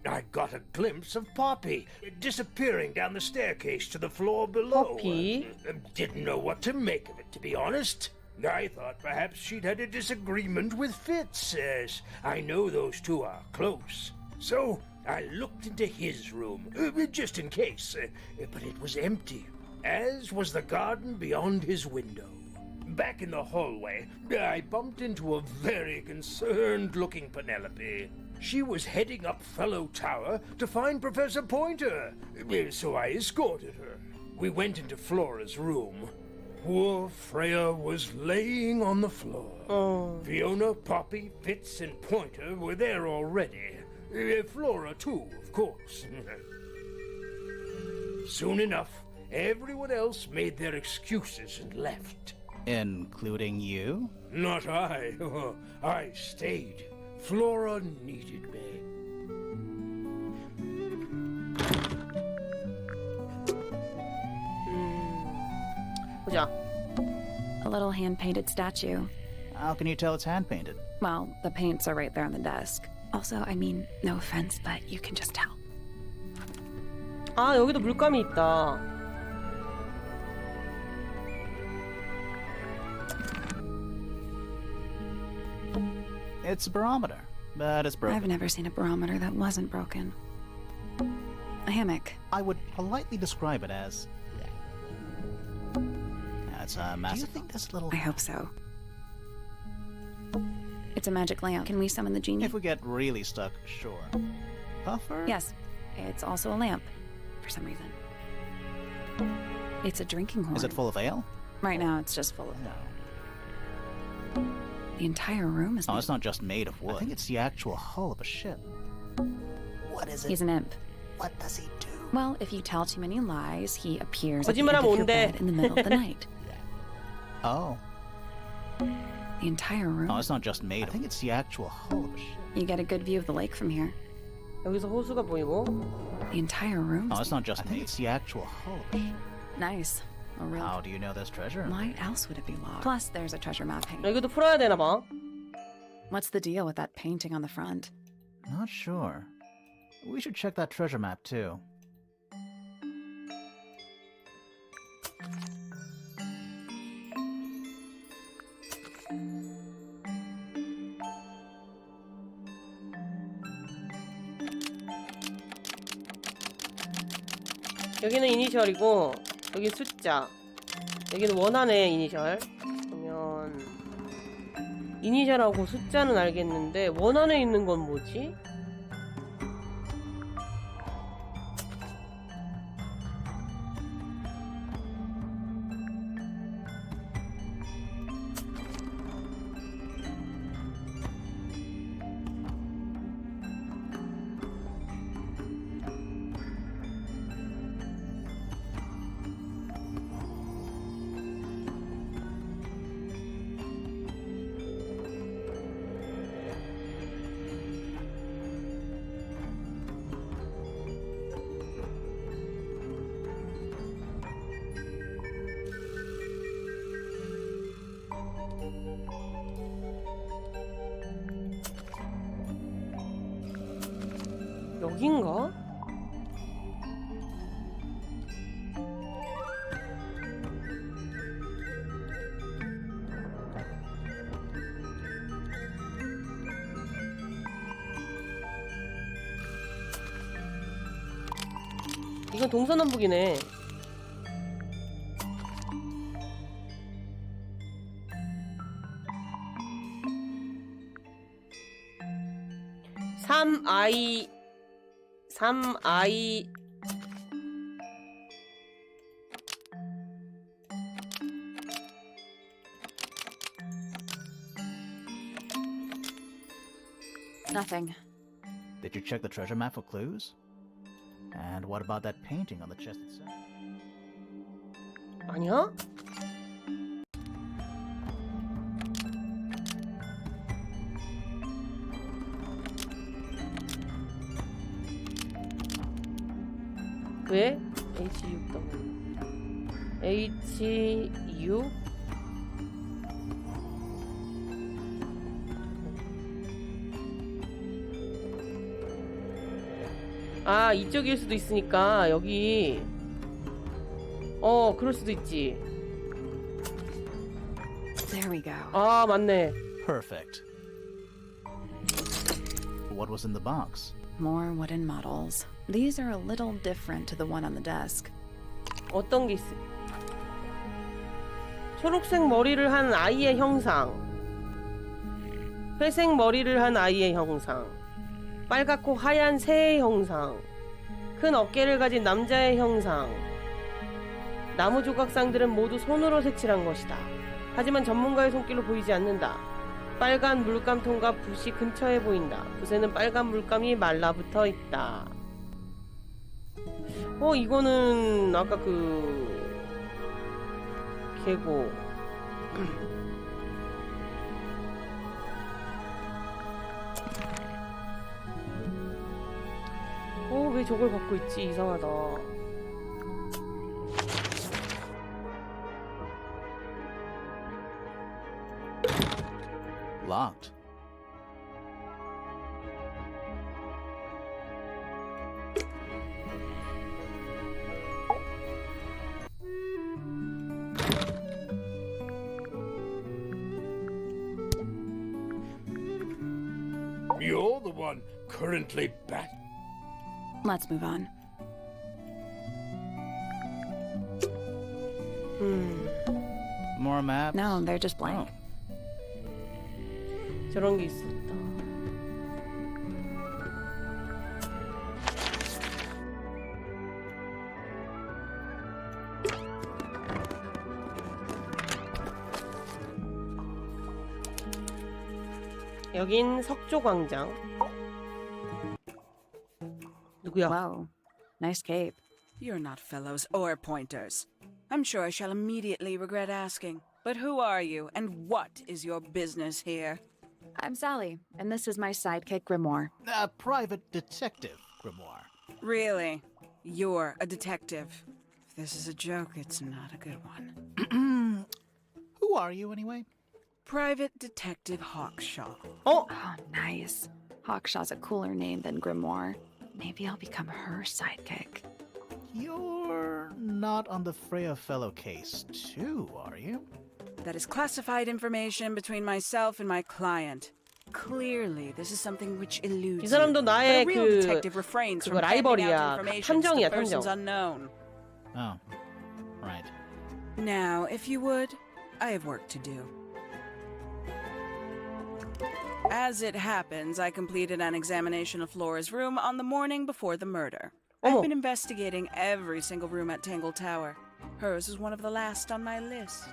I got a glimpse of Poppy disappearing down the staircase to the floor below. Poppy? Didn't know what to make of it, to be honest. I thought perhaps she'd had a disagreement with Fitz, as I know those two are close. So I looked into his room, just in case, but it was empty, as was the garden beyond his window. Back in the hallway, I bumped into a very concerned-looking Penelope. She was heading up Fellow Tower to find Professor Pointer, so I escorted her. We went into Flora's room. Poor Freya was laying on the floor. Fiona, Poppy, Fitz, and Pointer were there already. Flora, too, of course. Soon enough, everyone else made their excuses and left. Including you? Not I. I stayed. Flora needed me. 보자. A little hand-painted statue. How can you tell it's hand-painted? Well, the paints are right there on the desk. Also, I mean, no offense, but you can just tell. 아, 여기도 물감이 있다. It's a barometer, but it's broken. I've never seen a barometer that wasn't broken. A hammock. I would politely describe it as... That's a massive... Do you think this little... I hope so. It's a magic lamp. Can we summon the genie? If we get really stuck, sure. Puffer? Yes, it's also a lamp, for some reason. It's a drinking horn. Is it full of ale? Right now, it's just full of... The entire room is... Oh, it's not just made of wood. I think it's the actual hull of a ship. What is it? He's an imp. What does he do? Well, if you tell too many lies, he appears at the end 거짓말하면 of your 온대. bed in the middle of the night. Oh. The entire room. Oh, it's not just made. I think it's the actual hull of a ship. You get a good view of the lake from here. 여기서 호수가 보이고. The entire room. Oh, it's not just made. I think it's the actual hull of a ship. Nice. A real. How do you know there's treasure? Why else would it be locked? Plus, there's a treasure map hanging. 이것도 풀어야 되나 봐. What's the deal with that painting on the front? Not sure. We should check that treasure map too. 여기는 이니셜이고 여기 숫자. 여기는 원한의 이니셜. 그러면 이니셜하고 숫자는 알겠는데 원한에 있는 건 뭐지? 여긴가? 이건 동서남북이네. 삼 아이 Nothing. Did you check the treasure map for clues? And what about that painting on the chest itself? 아니야? 왜? H6 W H6? 아 이쪽일 수도 있으니까 여기 그럴 수도 있지. There we go. 아 맞네. Perfect. What was in the box? More wooden models. These are a little different to the one on the desk. 어떤 게 있어? 초록색 머리를 한 아이의 형상, 회색 머리를 한 아이의 형상, 빨갛고 하얀 새의 형상, 큰 어깨를 가진 남자의 형상. 나무 조각상들은 모두 손으로 색칠한 것이다. 하지만 전문가의 손길로 보이지 않는다. 빨간 물감통과 붓이 근처에 보인다. 붓에는 빨간 물감이 말라붙어 있다. 이거는 아까 그 계곡. 왜 저걸 갖고 있지? 이상하다. Locked. You're the one currently back. Let's move on. More maps? No, they're just blank. 저런 게 있었다. 여긴 석조광장. 누구야? Whoa. Nice cape. You're not fellows or pointers. I'm sure I shall immediately regret asking. But who are you, and what is your business here? I'm Sally, and this is my sidekick Grimoire. A private detective, Grimoire. Really? You're a detective. this is a joke, it's not a good one. Who are you, anyway? Private Detective Hawkshaw. 어? Oh, nice. Hawkshaw's a cooler name than Grimoire. Maybe I'll become her sidekick. You're not on the Freya fellow case, too, are you? That is classified information between myself and my client. Clearly, this is something which eludes 이 사람도 you. But 나의 a real 그 detective refrains 그거 from handing 라이벌이야. out information to 탐정이야, persons 탐정. unknown. Oh, right. Now, if you would, I have work to do. As it happens, I completed an examination of Flora's room on the morning before the murder. I've 어머. been investigating every single room at Tangle Tower. Hers is one of the last on my list.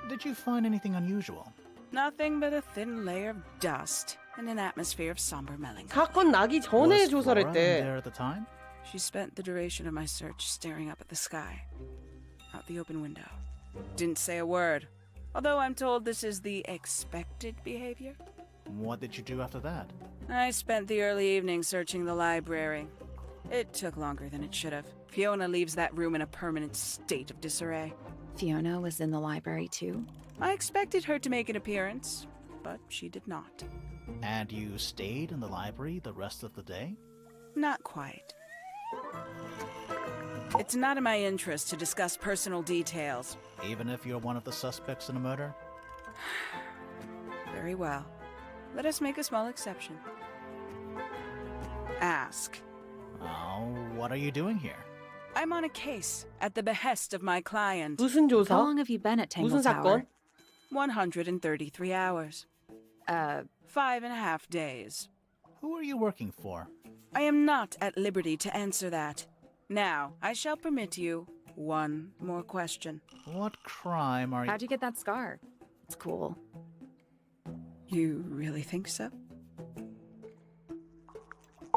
Did you find anything unusual? Nothing but a thin layer of dust and an atmosphere of somber melancholy. 사건 나기 전에 Was 조사를 Flora in 했대. there at the time? She spent the duration of my search staring up at the sky, out the open window. Didn't say a word, although I'm told this is the expected behavior. What did you do after that? I spent the early evening searching the library. It took longer than it should have. Fiona leaves that room in a permanent state of disarray. Fiona was in the library too. I expected her to make an appearance, but she did not. And you stayed in the library the rest of the day? Not quite. It's not in my interest to discuss personal details. Even if you're one of the suspects in a murder? Very well. Let us make a small exception. Ask. Oh, what are you doing here? I'm on a case at the behest of my client. 무슨 How 조사? long have you been at Tangle 무슨 Tower? 사건? 133 hours. 5.5 days. Who are you working for? I am not at liberty to answer that. Now, I shall permit you one more question. What crime are you... How'd you get that scar? It's cool. You really think so?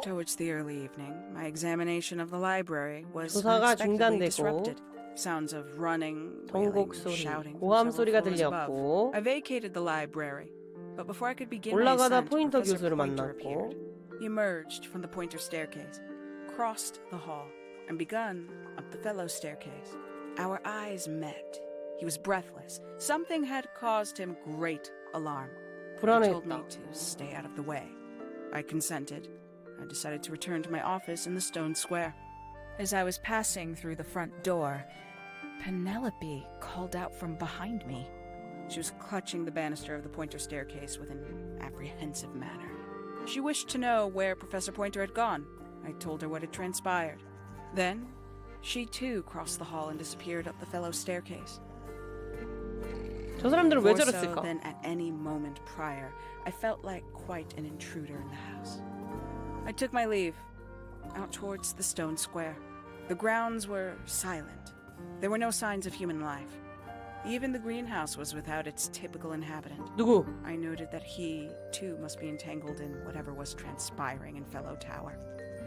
Towards the early evening, my examination of the library was 조사가 unexpectedly 중단되고 disrupted. Sounds of running, wailing, 전곡 소리, shouting 고함 from several 소리가 floors above. 들렸고 I vacated the library, but before I could begin my 올라가다 ascent, 포인터 Professor 교수를 Pointer 만났고 appeared. He emerged from the pointer staircase, crossed the hall, and begun up the fellow staircase. Our eyes met. He was breathless. Something had caused him great alarm. He told me 불안했다. to stay out of the way. I consented. I decided to return to my office in the stone square. As I was passing through the front door, Penelope called out from behind me. She was clutching the banister of the Pointer staircase with an apprehensive manner. She wished to know where Professor Pointer had gone. I told her what had transpired. Then, she too crossed the hall and disappeared up the fellow staircase. 저 사람들은 왜 More so 저랬을까? than at any moment prior, I felt like quite an intruder in the house. I took my leave, out towards the stone square. The grounds were silent. There were no signs of human life. Even the greenhouse was without its typical inhabitant. 누구? I noted that he, too, must be entangled in whatever was transpiring in Fellow Tower.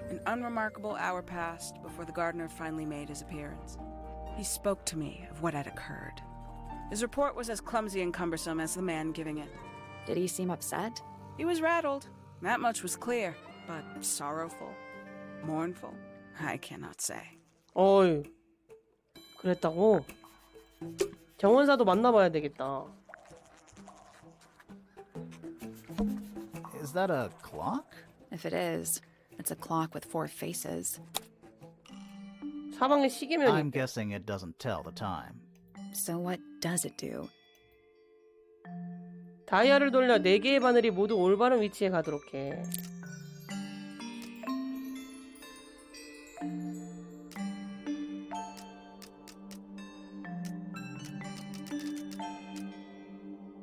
An unremarkable hour passed before the gardener finally made his appearance. He spoke to me of what had occurred. His report was as clumsy and cumbersome as the man giving it. Did he seem upset? He was rattled, that much was clear, but sorrowful, mournful, I cannot say. 어이, 그랬다고? 정원사도 만나봐야 되겠다. Is that a clock? If it is, it's a clock with 4 faces. 사방에 시계면이 I'm guessing it doesn't tell the time. So what does it do? 다이아를 돌려 4개의 바늘이 모두 올바른 위치에 가도록 해.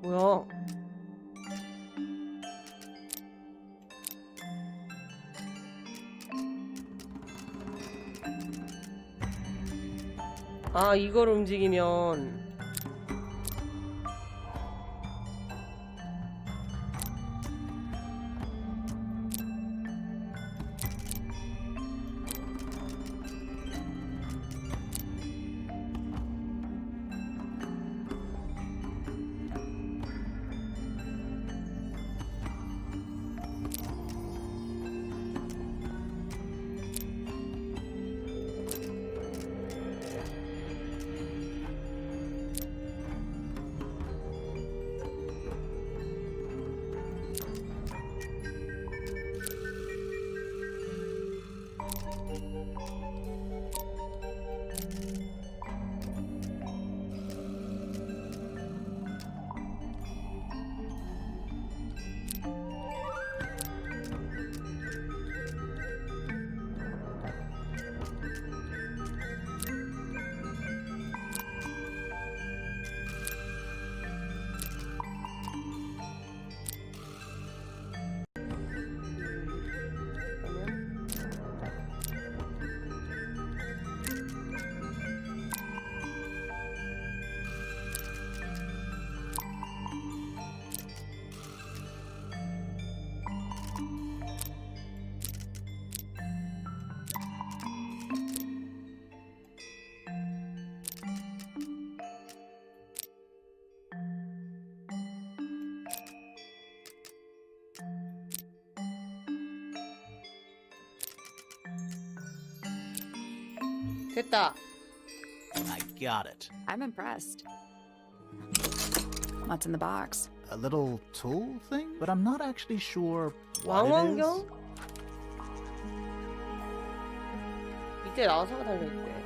뭐야? 아, 이걸 움직이면 됐다. I got it. I'm impressed. What's in the box? A little tool thing? But I'm not actually sure what it is. 왕원경? 밑에 나사가 달려있대.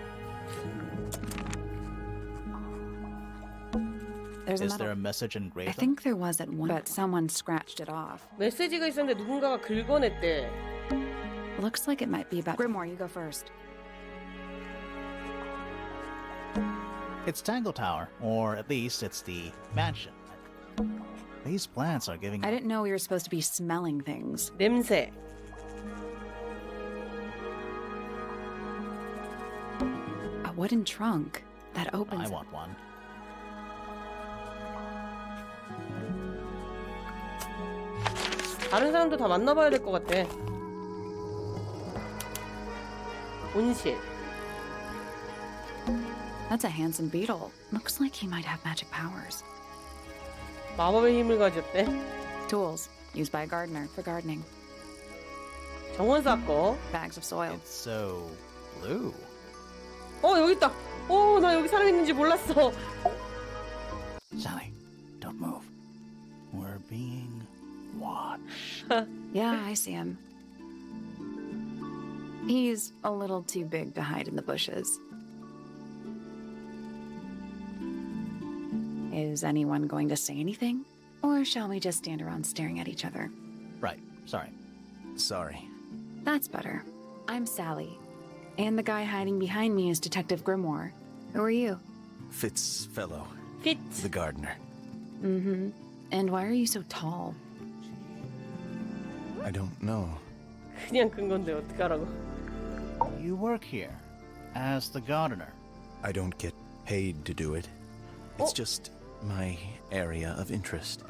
There's a Is there a metal. message engraved? I think there was at one, but someone scratched it off. 메시지가 있었는데 누군가가 긁어냈대. Looks like it might be about Grimoire. You go first. It's Tangle Tower, or at least it's the mansion. These plants are giving. I didn't know we were supposed to be smelling things. 냄새. A wooden trunk that opens. I want one. 다른 사람도 다 만나봐야 될 것 같아. 온실. That's a handsome beetle. Looks like he might have magic powers. 마법의 힘을 가졌대. Tools used by a gardener for gardening. 정원사 거. Bags of soil. It's so blue. 여기 있다. 나 여기 사람 있는지 몰랐어. Sally, don't move. We're being watched. Yeah, I see him. He's a little too big to hide in the bushes. Is anyone going to say anything? Or shall we just stand around staring at each other? Right, sorry. Sorry. That's better. I'm Sally. And the guy hiding behind me is Detective Grimoire. Who are you? Fitzfellow, 핏. the gardener. Mm-hmm. And why are you so tall? I don't know. 그냥 끈 건데 어떡하라고. You work here as the gardener. I don't get paid to do it. It's just my area of interest.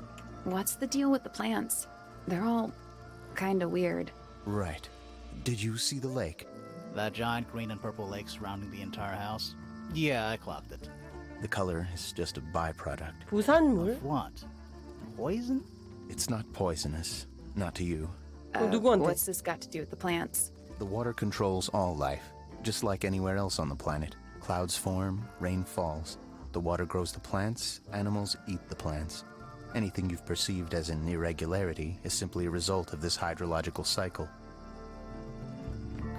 What's the deal with the plants? They're all kinda weird. Right. Did you see the lake? That giant green and purple lake surrounding the entire house? Yeah, I clocked it. The color is just a byproduct. 부산물? Of what? Poison? It's not poisonous. Not to you. 누구한테? What's this got to do with the plants? The water controls all life, just like anywhere else on the planet. Clouds form, rain falls. The water grows the plants, animals eat the plants. Anything you've perceived as an irregularity is simply a result of this hydrological cycle.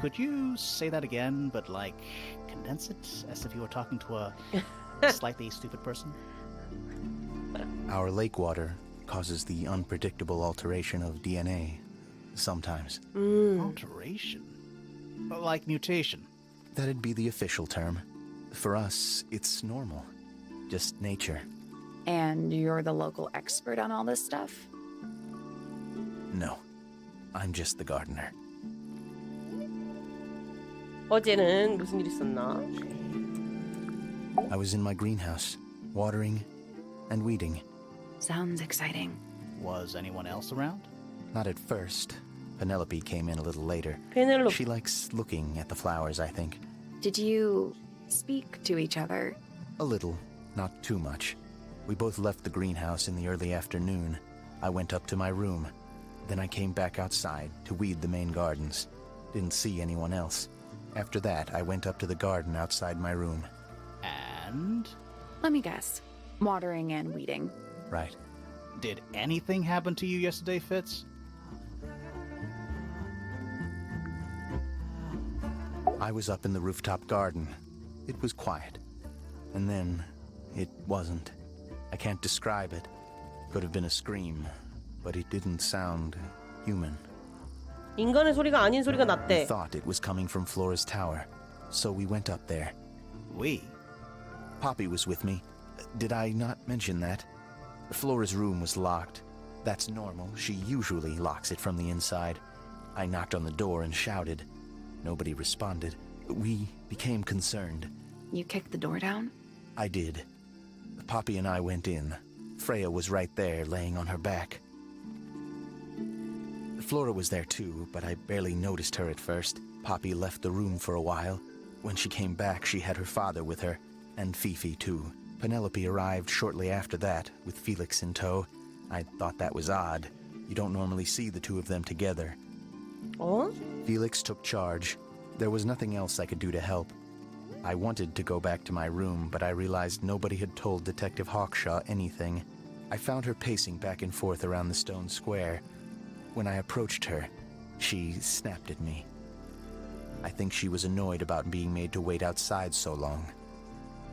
Could you say that again, but like condense it as if you were talking to a slightly stupid person? Our lake water causes the unpredictable alteration of DNA. Sometimes. Alteration? Like mutation? That'd be the official term. For us, it's normal. Just nature. And you're the local expert on all this stuff? No. I'm just the gardener. 어제는 무슨 일 있었나? I was in my greenhouse, watering and weeding. Sounds exciting. Was anyone else around? Not at first. Penelope came in a little later. 페넬로페. She likes looking at the flowers, I think. Did you speak to each other? A little, not too much. We both left the greenhouse in the early afternoon. I went up to my room. Then I came back outside to weed the main gardens. Didn't see anyone else. After that, I went up to the garden outside my room. And? Let me guess. Watering and weeding. Right. Did anything happen to you yesterday, Fitz? I was up in the rooftop garden. It was quiet. And then, it wasn't. I can't describe it. Could have been a scream, but it didn't sound human. 인간의 소리가 아닌 소리가 I 났대. thought it was coming from Flora's tower, so we went up there. We? Poppy was with me. Did I not mention that? Flora's room was locked. That's normal. She usually locks it from the inside. I knocked on the door and shouted. Nobody responded. We became concerned. You kicked the door down? I did. Poppy and I went in. Freya was right there, laying on her back. Flora was there too, but I barely noticed her at first. Poppy left the room for a while. When she came back, she had her father with her, and Fifi too. Penelope arrived shortly after that, with Felix in tow. I thought that was odd. You don't normally see the two of them together. 어? Felix took charge. There was nothing else I could do to help. I wanted to go back to my room, but I realized nobody had told Detective Hawkshaw anything. I found her pacing back and forth around the stone square. When I approached her, she snapped at me. I think she was annoyed about being made to wait outside so long.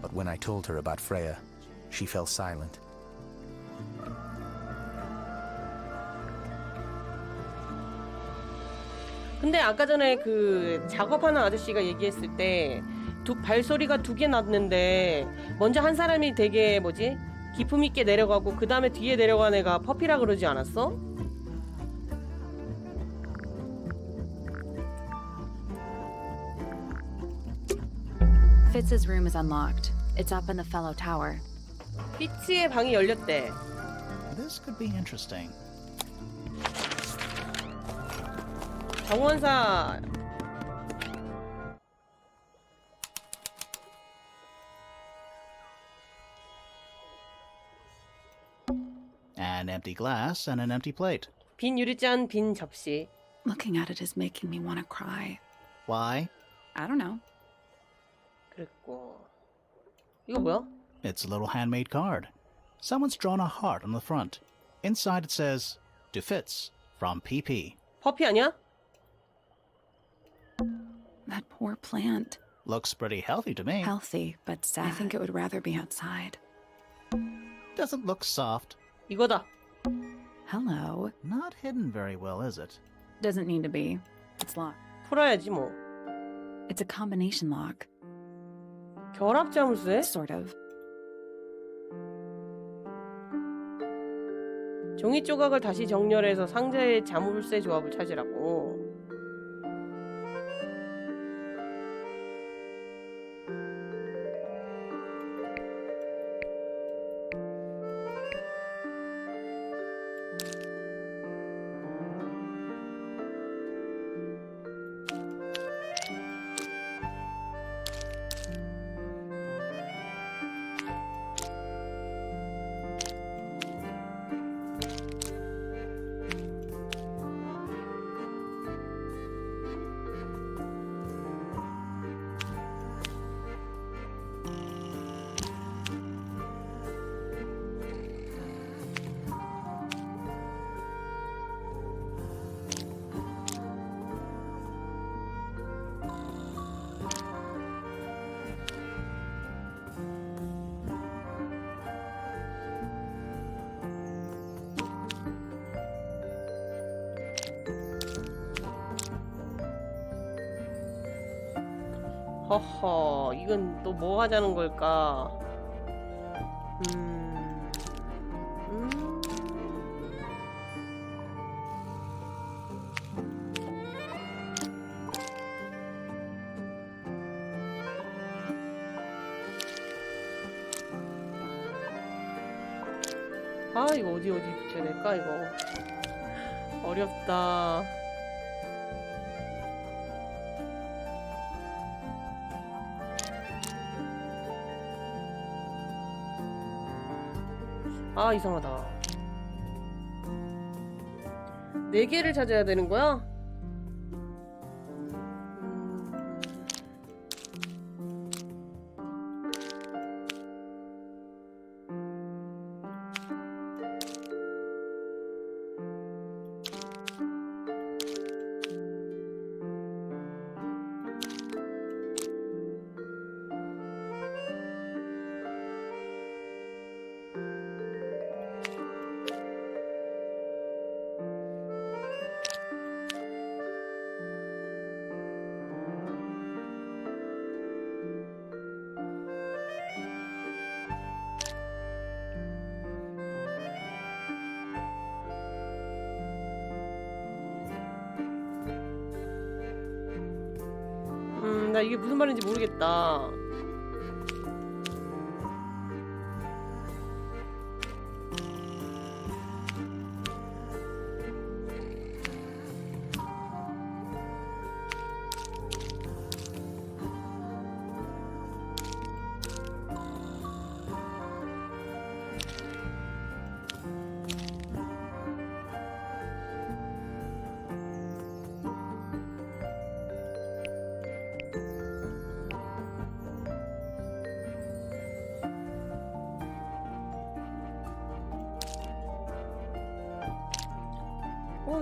But when I told her about Freya, she fell silent. 근데 아까 전에 그 작업하는 아저씨가 얘기했을 때 발소리가 2개 났는데 먼저 한 사람이 되게 뭐지? 기품 있게 내려가고 그 다음에 뒤에 내려간 애가 퍼피라 그러지 않았어? Fitz's room is unlocked. It's up in the fellow tower. 피츠의 방이 열렸대. This could be interesting. 정원사. An empty glass and an empty plate. 빈 유리잔, 빈 접시. Looking at it is making me want to cry. Why? I don't know. 그랬고. 이거 뭐야? It's a little handmade card. Someone's drawn a heart on the front. Inside it says, to Fitz, from PP. 퍼피 아니야? That poor plant. Looks pretty healthy to me. Healthy, but sad. I think it would rather be outside. Doesn't look soft. 이거다. Hello. Not hidden very well, is it? Doesn't need to be. It's locked. 풀어야지 뭐. It's a combination lock. 결합 자물쇠? Sort of. 종이 조각을 다시 정렬해서 상자의 자물쇠 조합을 찾으라고. 허허, 이건 또 뭐 하자는 걸까? 아, 이거 어디 붙여야 될까, 이거? 어렵다. 아, 이상하다. 4개를 찾아야 되는 거야? 나 이게 무슨 말인지 모르겠다.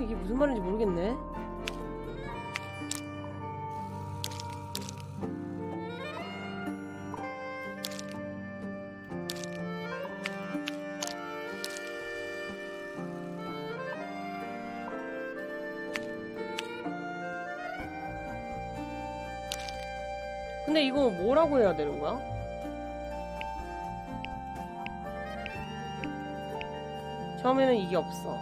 이게 무슨 말인지 모르겠네. 근데 이거 뭐라고 해야 되는 거야? 처음에는 이게 없어.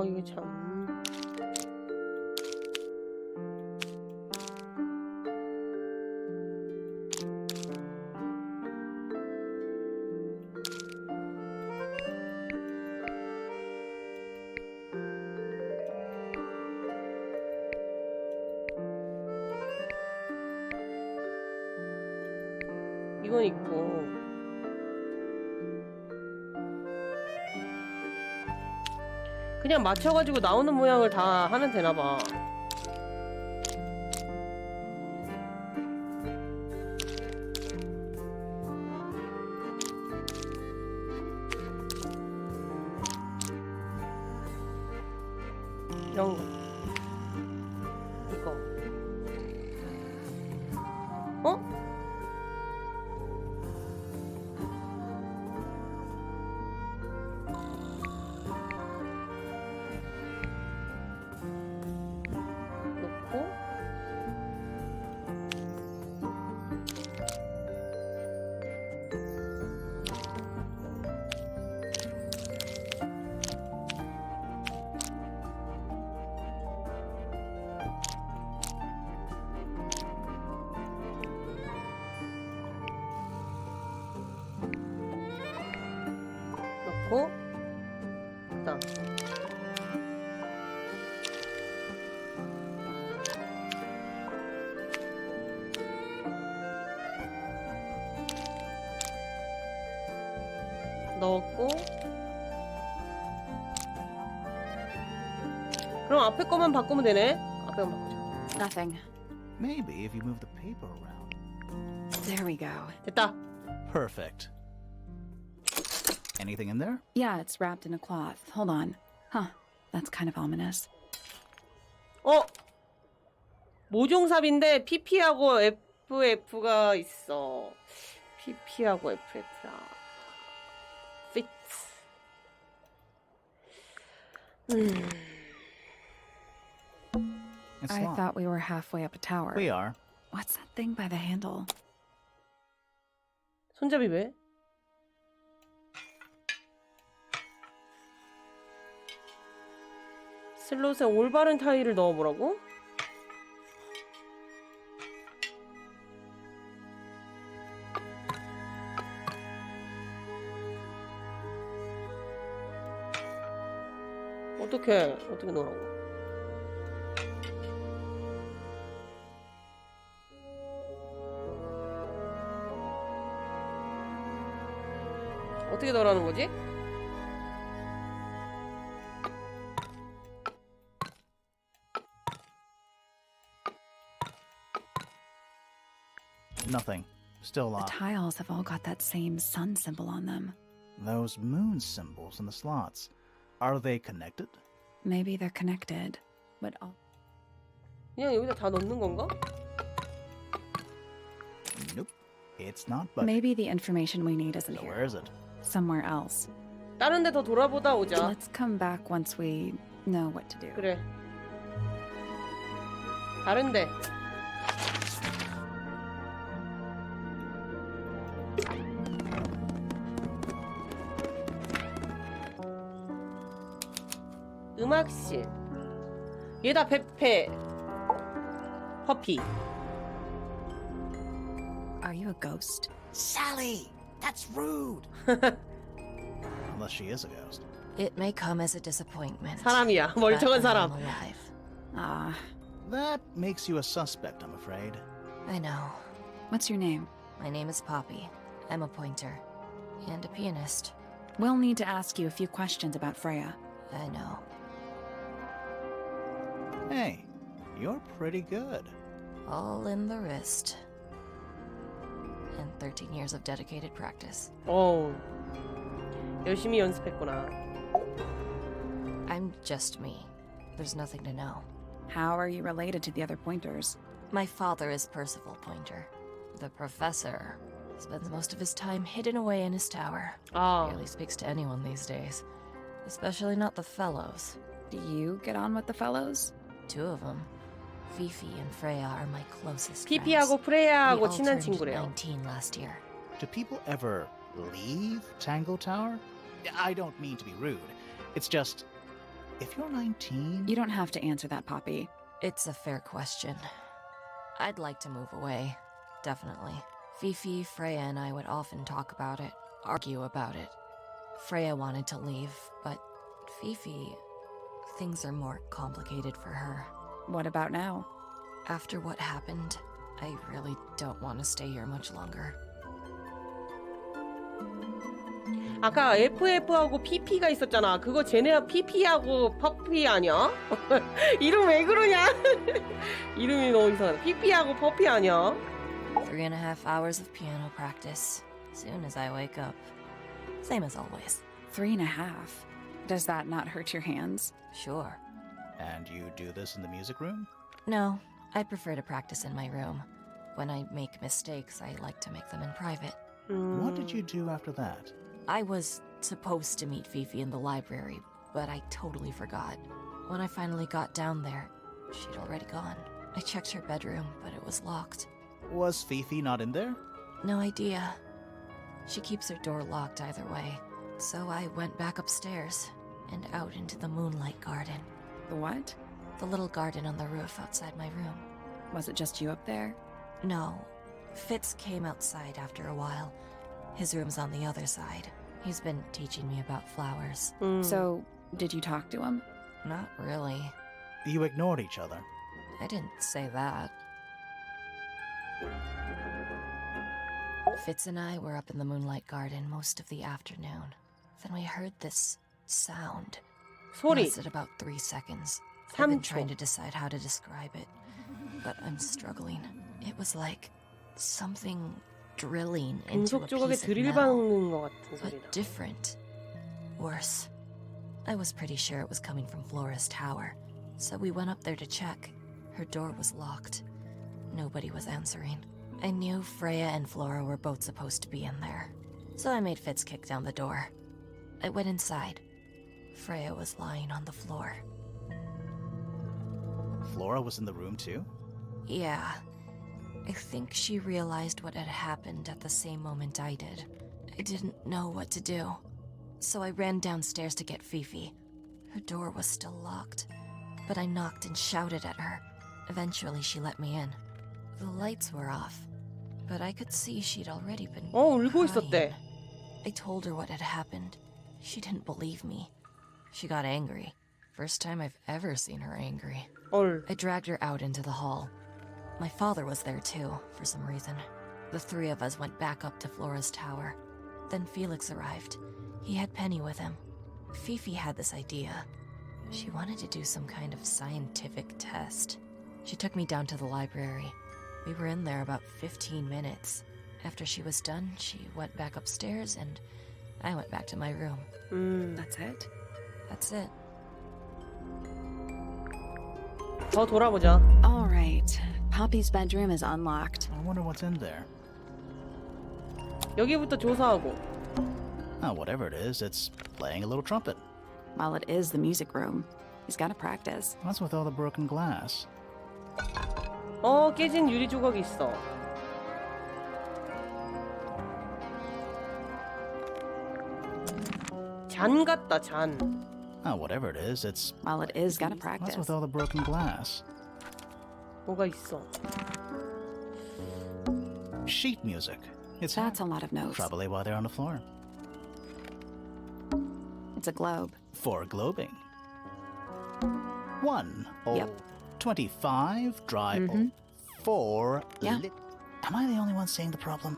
이게 참. 이건 있고. 그냥 맞춰가지고 나오는 모양을 다 하면 되나봐. 이런 거. 이거. 어? 넣고 그다음 넣었고 그럼 앞에 거만 바꾸면 되네. 앞에 거만 바꾸자. Nothing. Maybe if you move the paper around. There we go. 됐다. Perfect. Anything in there? Yeah, it's wrapped in a cloth. Hold on. Huh. That's kind of ominous. 모종삽인데 PP하고 FF가 있어. PP하고 FF라. fit. It's I locked. thought we were halfway up a tower. We are. What's that thing by the handle? 손잡이 왜? 슬롯에 올바른 타일을 넣어보라고? 어떻게 넣으라고? 어떻게 넣으라는 거지? Nothing. Still The locked. tiles have all got that same sun symbol on them. Those moon symbols in the slots. Are they connected? Maybe they're connected, but all. 그냥 여기다 다 넣는 건가? Nope. It's not but Maybe the information we need isn't so here. where is it? Somewhere else. 다른 데 더 돌아보다 오자. Let's come back once we know what to do. 그래. 다른 데. 음악실. 얘다 페페. 퍼피. Are you a ghost? Sally, that's rude. Unless she is a ghost. It may come as a disappointment. 사람이야. but 멀쩡한 I'm 사람. alive. Ah, That makes you a suspect, I'm afraid. I know. what's your name? My name is Poppy. I'm a pointer and a pianist. We'll need to ask you a few questions about Freya. I know. Hey, you're pretty good. All in the wrist. And 13 years of dedicated practice. 열심히 연습했구나. I'm just me. There's nothing to know. How are you related to the other pointers? My father is Percival Pointer. The professor spends most of his time hidden away in his tower. Barely speaks to anyone these days. Especially not the fellows. Do you get on with the fellows? 2 of them. Fifi and Freya are my closest 피피하고 friends. 프레야하고 We all 친한 turned 친구래요. 19 last year. Do people ever leave Tangle Tower? I don't mean to be rude. It's just, if you're 19... You don't have to answer that, Poppy. It's a fair question. I'd like to move away. Definitely. Fifi, Freya, and I would often talk about it, argue about it. Freya wanted to leave, but Fifi... Things are more complicated for her. What about now? After what happened, I really don't want to stay here much longer. 아까 FF하고 PP가 있었잖아. 그거 쟤네가 PP하고 퍼피 아니야? 이름 왜 그러냐? 이름이 너무 이상하다. PP하고 퍼피 아니야? 3.5 hours of piano practice. Soon as I wake up. Same as always. 3.5. Does that not hurt your hands? Sure. And you do this in the music room? No, I prefer to practice in my room. When I make mistakes, I like to make them in private. What did you do after that? I was supposed to meet Fifi in the library, but I totally forgot. When I finally got down there, she'd already gone. I checked her bedroom, but it was locked. Was Fifi not in there? No idea. She keeps her door locked either way. So I went back upstairs and out into the moonlight garden. The what? The little garden on the roof outside my room. Was it just you up there? No. Fitz came outside after a while. His room's on the other side. He's been teaching me about flowers. So, did you talk to him? Not really. You ignored each other. I didn't say that. Fitz and I were up in the moonlight garden most of the afternoon. Then we heard this sound. 소리. Lasted about 3 seconds. I've been 3초. trying to decide how to describe it, but I'm struggling. It was like something drilling into a 금속 조각에 piece of 드릴 metal, 박는 것 같은 but 소리다. different. Worse. I was pretty sure it was coming from Flora's tower, so we went up there to check. Her door was locked. Nobody was answering. I knew Freya and Flora were both supposed to be in there, so I made Fitz kick down the door. I went inside. Freya was lying on the floor. Flora was in the room too? Yeah. I think she realized what had happened at the same moment I did. I didn't know what to do. So I ran downstairs to get Fifi. Her door was still locked, but I knocked and shouted at her. Eventually she let me in. The lights were off, but I could see she'd already been 울고 crying. 있었대. I told her what had happened. She didn't believe me. She got angry. First time I've ever seen her angry. 헐. I dragged her out into the hall. My father was there too, for some reason. The 3 of us went back up to Flora's tower. Then Felix arrived. He had Penny with him. Fifi had this idea. She wanted to do some kind of scientific test. She took me down to the library. We were in there about 15 minutes. After she was done, she went back upstairs and I went back to my room. That's it? That's it. 더 돌아보자. All right. Poppy's bedroom is unlocked. I wonder what's in there. 여기부터 조사하고. Oh, whatever it is, it's playing a little trumpet. Well, it is the music room. He's got to practice. What's with all the broken glass? 깨진 유리 조각이 있어. 잔 같다, 잔. Oh, whatever it is, it's... Well, it is got to What's practice. with all the broken glass? 뭐가 있어? Sheet music. It's That's a lot of notes. probably why they're on the floor. It's a globe. For globing. 1 old. Yep. 25 dry old. 4 Yeah. lit. Am I the only one seeing the problem?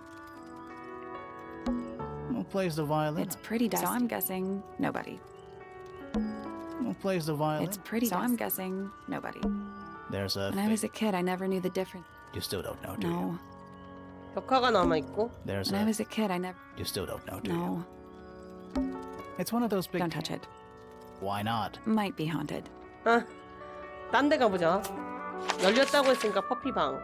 Who plays the violin? It's pretty dusty. So I'm guessing nobody. Who plays the violin? It's pretty. So I'm guessing nobody. There's a When I was a kid, I never knew the difference. You still don't know, do you? No. 벽화가 남아 있고. There's When I was a kid, I never. You still don't know, do you? No. It's one of those big... Don't touch it. Why not? Might be haunted. 아, 딴 데 가보자. 열렸다고 했으니까 퍼피방.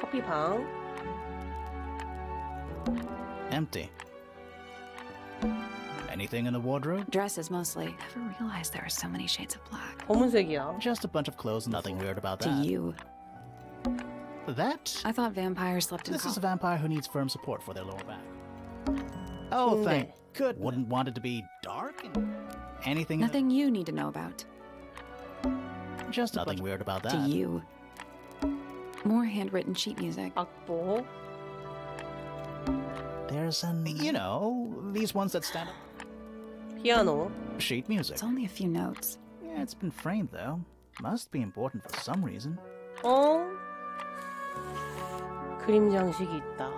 커피방. Empty. Anything in the wardrobe? Dresses mostly. Never realized there are so many shades of black. 검은색이야. Just a bunch of clothes, nothing weird about To that. you. That? I thought vampires slept in This is a coffins. vampire who needs firm support for their lower back. Oh, 근데. thank goodness. Wouldn't want it to be dark? Anything? Nothing you need to know about. Just nothing weird about To that. you. More handwritten sheet music. 악보. There's an, you know, these ones that stand up. 피아노. Sheet music. It's only a few notes. Yeah, it's been framed though. Must be important for some reason. 어? 그림 장식이 있다.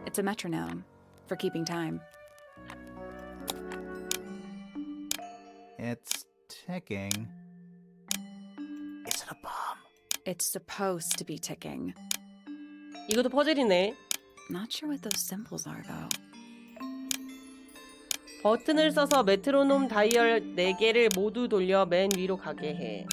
It's a metronome for keeping time. It's ticking. Is it a bomb? It's supposed to be ticking. 이것도 퍼즐이네. Not sure what those symbols are though. 버튼을 써서 메트로놈 다이얼 4개를 모두 돌려 맨 위로 가게 해.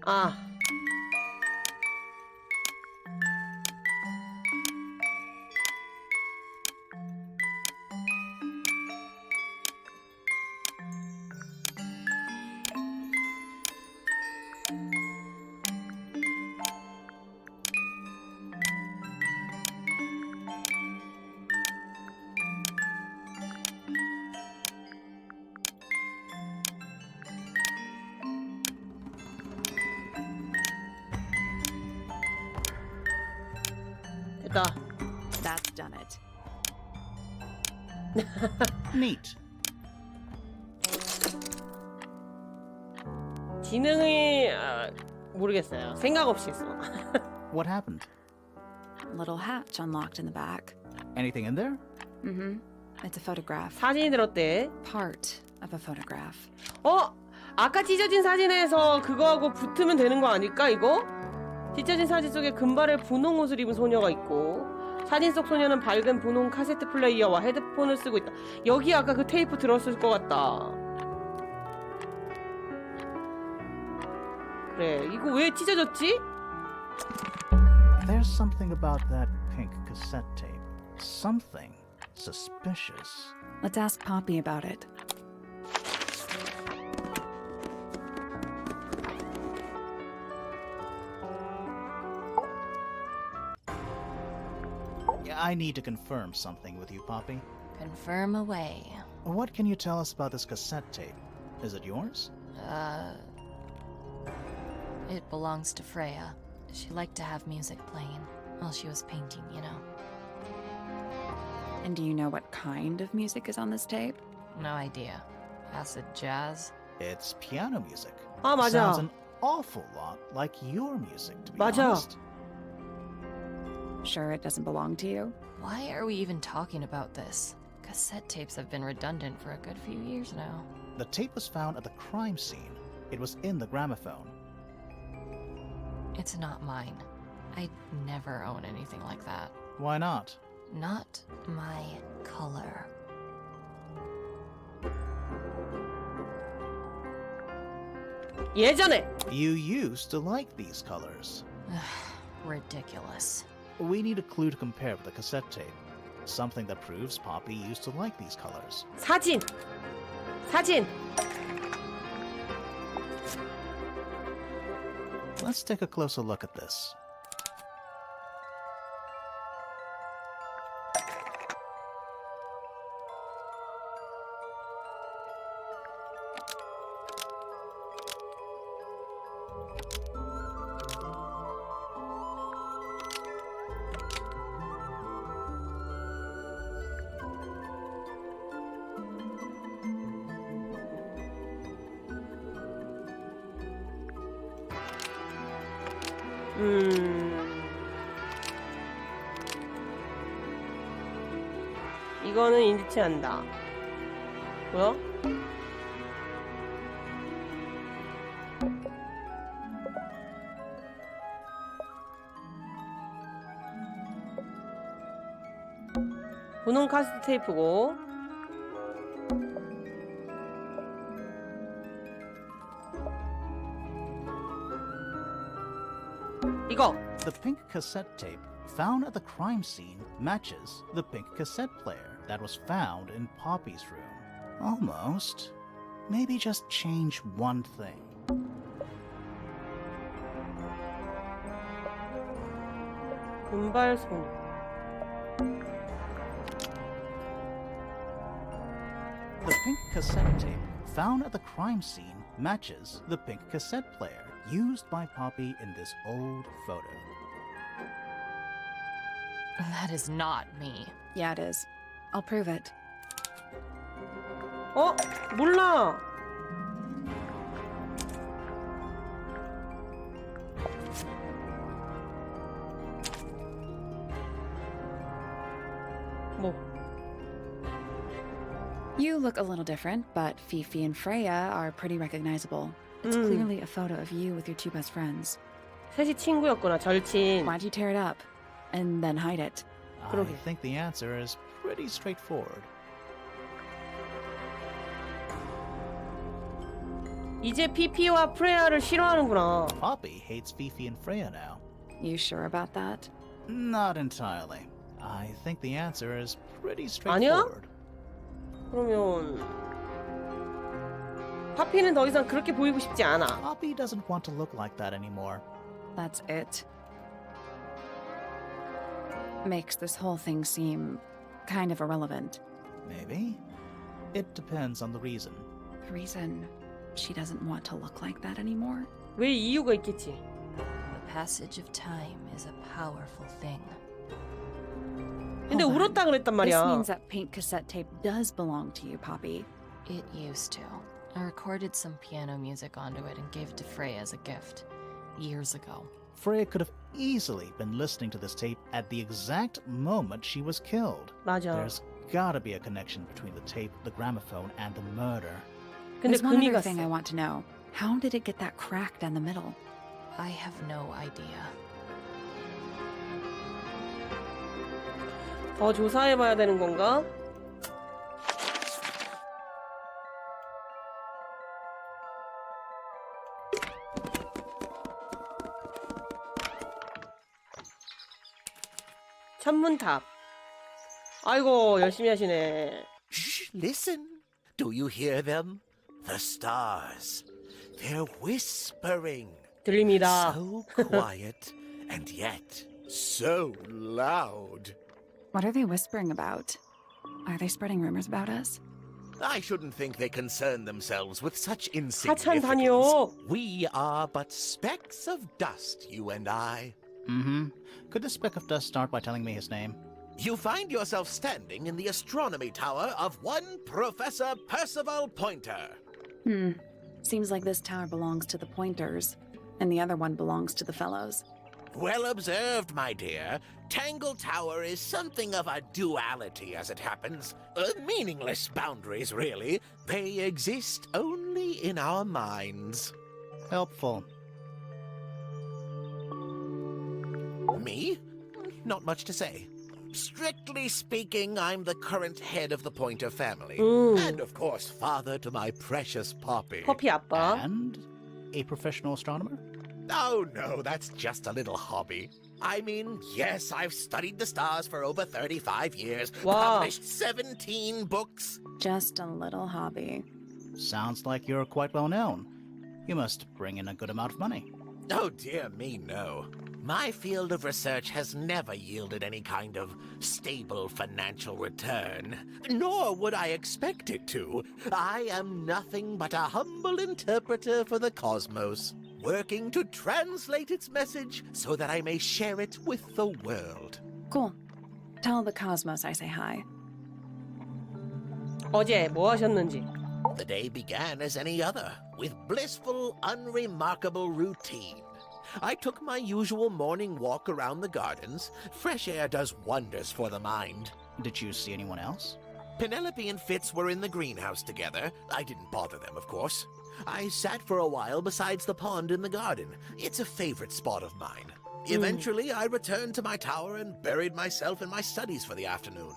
아. 됐다. That's done it. Neat. 지능이 모르겠어요. 생각 없이 했어. What happened? Little hatch unlocked in the back. Anything in there? Mm-hmm. It's a photograph. 사진이 들었대. Part of a photograph. 아까 찢어진 사진에서 그거하고 붙으면 되는 거 아닐까 이거? 찢어진 사진 속에 금발의 분홍 옷을 입은 소녀가 있고 사진 속 소녀는 밝은 분홍 카세트 플레이어와 헤드폰을 쓰고 있다. 여기 아까 그 테이프 들었을 것 같다. 그래, 이거 왜 찢어졌지? There's something about that pink cassette tape. Something suspicious. Let's ask Poppy about it. I need to confirm something with you, Poppy. Confirm away. What can you tell us about this cassette tape? Is it yours? It belongs to Freya. She liked to have music playing while she was painting, you know. And do you know what kind of music is on this tape? No idea. Acid jazz? It's piano music. 아, 맞아. Sounds an awful lot like your music, to be 맞아. honest. Sure it doesn't belong to you? Why are we even talking about this? Cassette tapes have been redundant for a good few years now. The tape was found at the crime scene. It was in the gramophone. It's not mine. I'd never own anything like that. Why not? Not my color. 예전에 You used to like these colors. Ridiculous. We need a clue to compare with the cassette tape. Something that proves Poppy used to like these colors. 사진. 사진. Let's take a closer look at this. 이거는 인지치 않다. 뭐야? 분홍 카세트 테이프고 이거 The pink cassette tape found at the crime scene matches the pink cassette player that was found in Poppy's room. Almost. Maybe just change one thing. 금발손. The pink cassette tape found at the crime scene matches the pink cassette player used by Poppy in this old photo. That is not me. Yeah, it is. I'll prove it. 어? 몰라. 뭐? You look a little different, but Fifi and Freya are pretty recognizable. It's clearly a photo of you with your two best friends. 셋이 친구였구나. 절친. Why'd you tear it up? And then hide it? I 그러게. think the answer is pretty straightforward. 이제 피피와 프레야를 싫어하는구나. Poppy hates Fifi and Freya now. You sure about that? Not entirely. I think the answer is pretty 아니야? straightforward. 그러면 파피는 더 이상 그렇게 보이고 싶지 않아. Poppy doesn't want to look like that anymore. That's it. Makes this whole thing seem kind of irrelevant. Maybe. It depends on the reason. The reason she doesn't want to look like that anymore? 왜 이유가 있겠지. The passage of time is a powerful thing. 근데 Hold on. 울었다 그랬단 This 말이야. means that pink cassette tape does belong to you, Poppy. It used to. I recorded some piano music onto it and gave it to Freya as a gift. Years ago. Freya could have easily been listening to this tape at the exact moment she was killed. 맞아. There's gotta be a connection between the tape, the gramophone, and the murder. 근데 There's one 금이 other 갔어. thing I want to know. How did it get that crack down the middle? I have no idea. 더 조사해봐야 되는 건가? 천문탑. 아이고 열심히 하시네. Shh, listen. Do you hear them? The stars. They're whispering. 들립니다. So quiet and yet so loud. What are they whispering about? Are they spreading rumors about us? I shouldn't think they concern themselves with such 하찮다니요. insignificance. We are but specks of dust, you and I. Mm-hmm. Could the speck of dust start by telling me his name? You find yourself standing in the astronomy tower of one Professor Percival Pointer. Seems like this tower belongs to the Pointers, and the other one belongs to the Fellows. Well observed, my dear. Tangle Tower is something of a duality, as it happens. Meaningless boundaries, really. They exist only in our minds. Helpful. Me? Not much to say. Strictly speaking, I'm the current head of the Pointer family. And of course, father to my precious Poppy. 퍼피 아빠. And a professional astronomer? Oh no, that's just a little hobby. I mean, yes, I've studied the stars for over 35 years, Wow. published 17 books. Just a little hobby. Sounds like you're quite well known. You must bring in a good amount of money. Oh dear me, no. My field of research has never yielded any kind of stable financial return, nor would I expect it to. I am nothing but a humble interpreter for the cosmos, working to translate its message so that I may share it with the world. Cool. Tell the cosmos I say hi. 어제 뭐 하셨는지. The day began as any other, with blissful, unremarkable routine. I took my usual morning walk around the gardens. Fresh air does wonders for the mind. Did you see anyone else? Penelope and Fitz were in the greenhouse together. I didn't bother them, of course. I sat for a while besides the pond in the garden. It's a favorite spot of mine. Eventually, I returned to my tower and buried myself in my studies for the afternoon.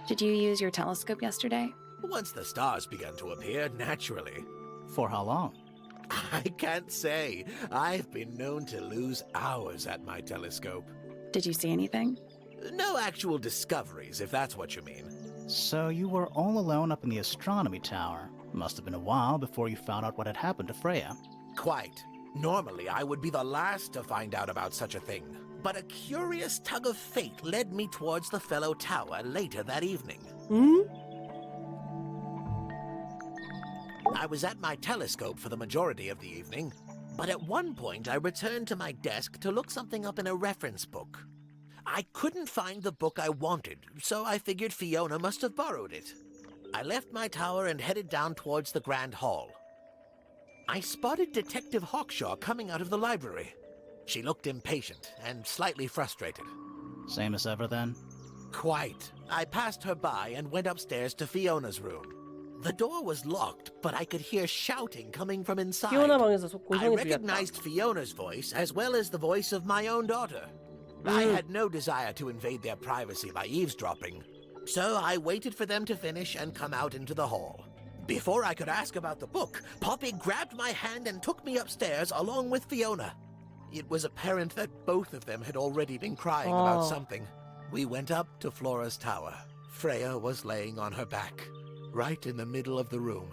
Did you use your telescope yesterday? Once the stars began to appear, naturally. For how long? I can't say. I've been known to lose hours at my telescope. Did you see anything? No actual discoveries, if that's what you mean. So you were all alone up in the astronomy tower. Must have been a while before you found out what had happened to Freya. Quite. Normally, I would be the last to find out about such a thing. But a curious tug of fate led me towards the fellow tower later that evening. I was at my telescope for the majority of the evening, but at one point I returned to my desk to look something up in a reference book. I couldn't find the book I wanted, so I figured Fiona must have borrowed it. I left my tower and headed down towards the Grand Hall. I spotted Detective Hawkshaw coming out of the library. She looked impatient and slightly frustrated. Same as ever then? Quite. I passed her by and went upstairs to Fiona's room. The door was locked, but I could hear shouting coming from inside. 피오나 방에서 I 고성이 들렸다. recognized Fiona's voice as well as the voice of my own daughter. I had no desire to invade their privacy by eavesdropping, so I waited for them to finish and come out into the hall. Before I could ask about the book, Poppy grabbed my hand and took me upstairs along with Fiona. It was apparent that both of them had already been crying about something. We went up to Flora's tower. Freya was laying on her back, right in the middle of the room.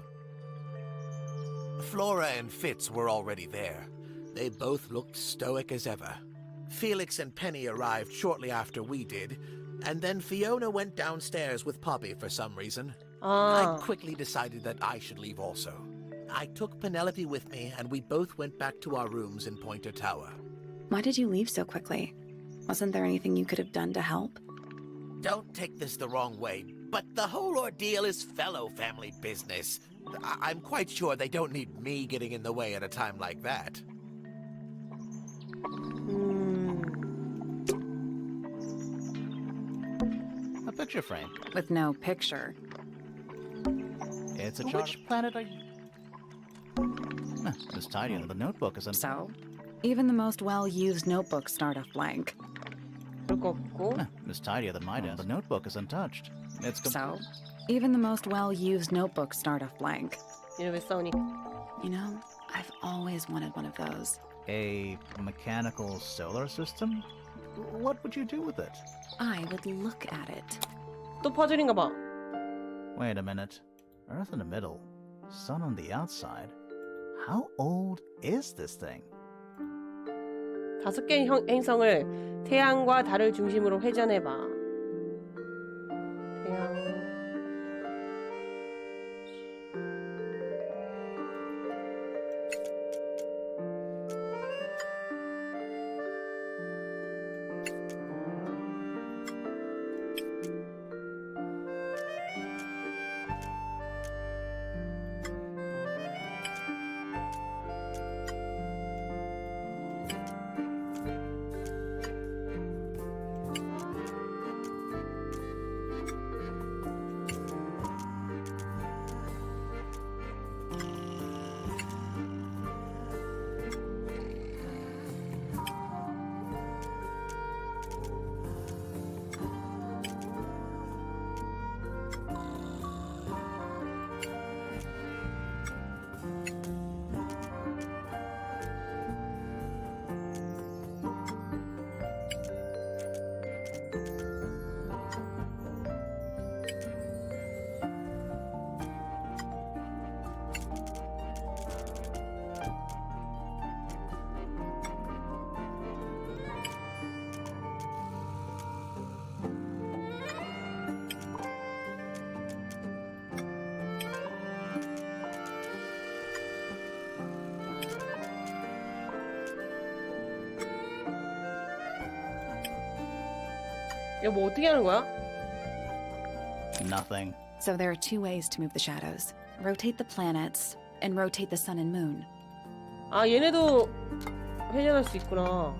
Flora and Fitz were already there. They both looked stoic as ever. Felix and Penny arrived shortly after we did, and then Fiona went downstairs with Poppy for some reason. I quickly decided that I should leave also. I took Penelope with me, and we both went back to our rooms in Pointer Tower. Why did you leave so quickly? Wasn't there anything you could have done to help? Don't take this the wrong way, but the whole ordeal is fellow family business. I'm quite sure they don't need me getting in the way at a time like that. A picture frame. With no picture. It's a chart. Which planet are you? This tidy on the notebook isn't. So, even the most well-used notebooks start off blank. 그럴 거 없고. This tidier than my desk. The notebook is untouched. It's So, even the most well-used notebooks start off blank. 얘네 왜 싸우니? You know, I've always wanted one of those. A mechanical solar system? What would you do with it? I would look at it. 또 퍼즐인가 봐. Wait a minute. Earth in the middle, sun on the outside. How old is this thing? 5개의 행성을 태양과 달을 중심으로 회전해봐. 이거 뭐 어떻게 하는 거야? Nothing. So there are two ways to move the shadows. Rotate the planets and rotate the sun and moon. 아, 얘네도 회전할 수 있구나.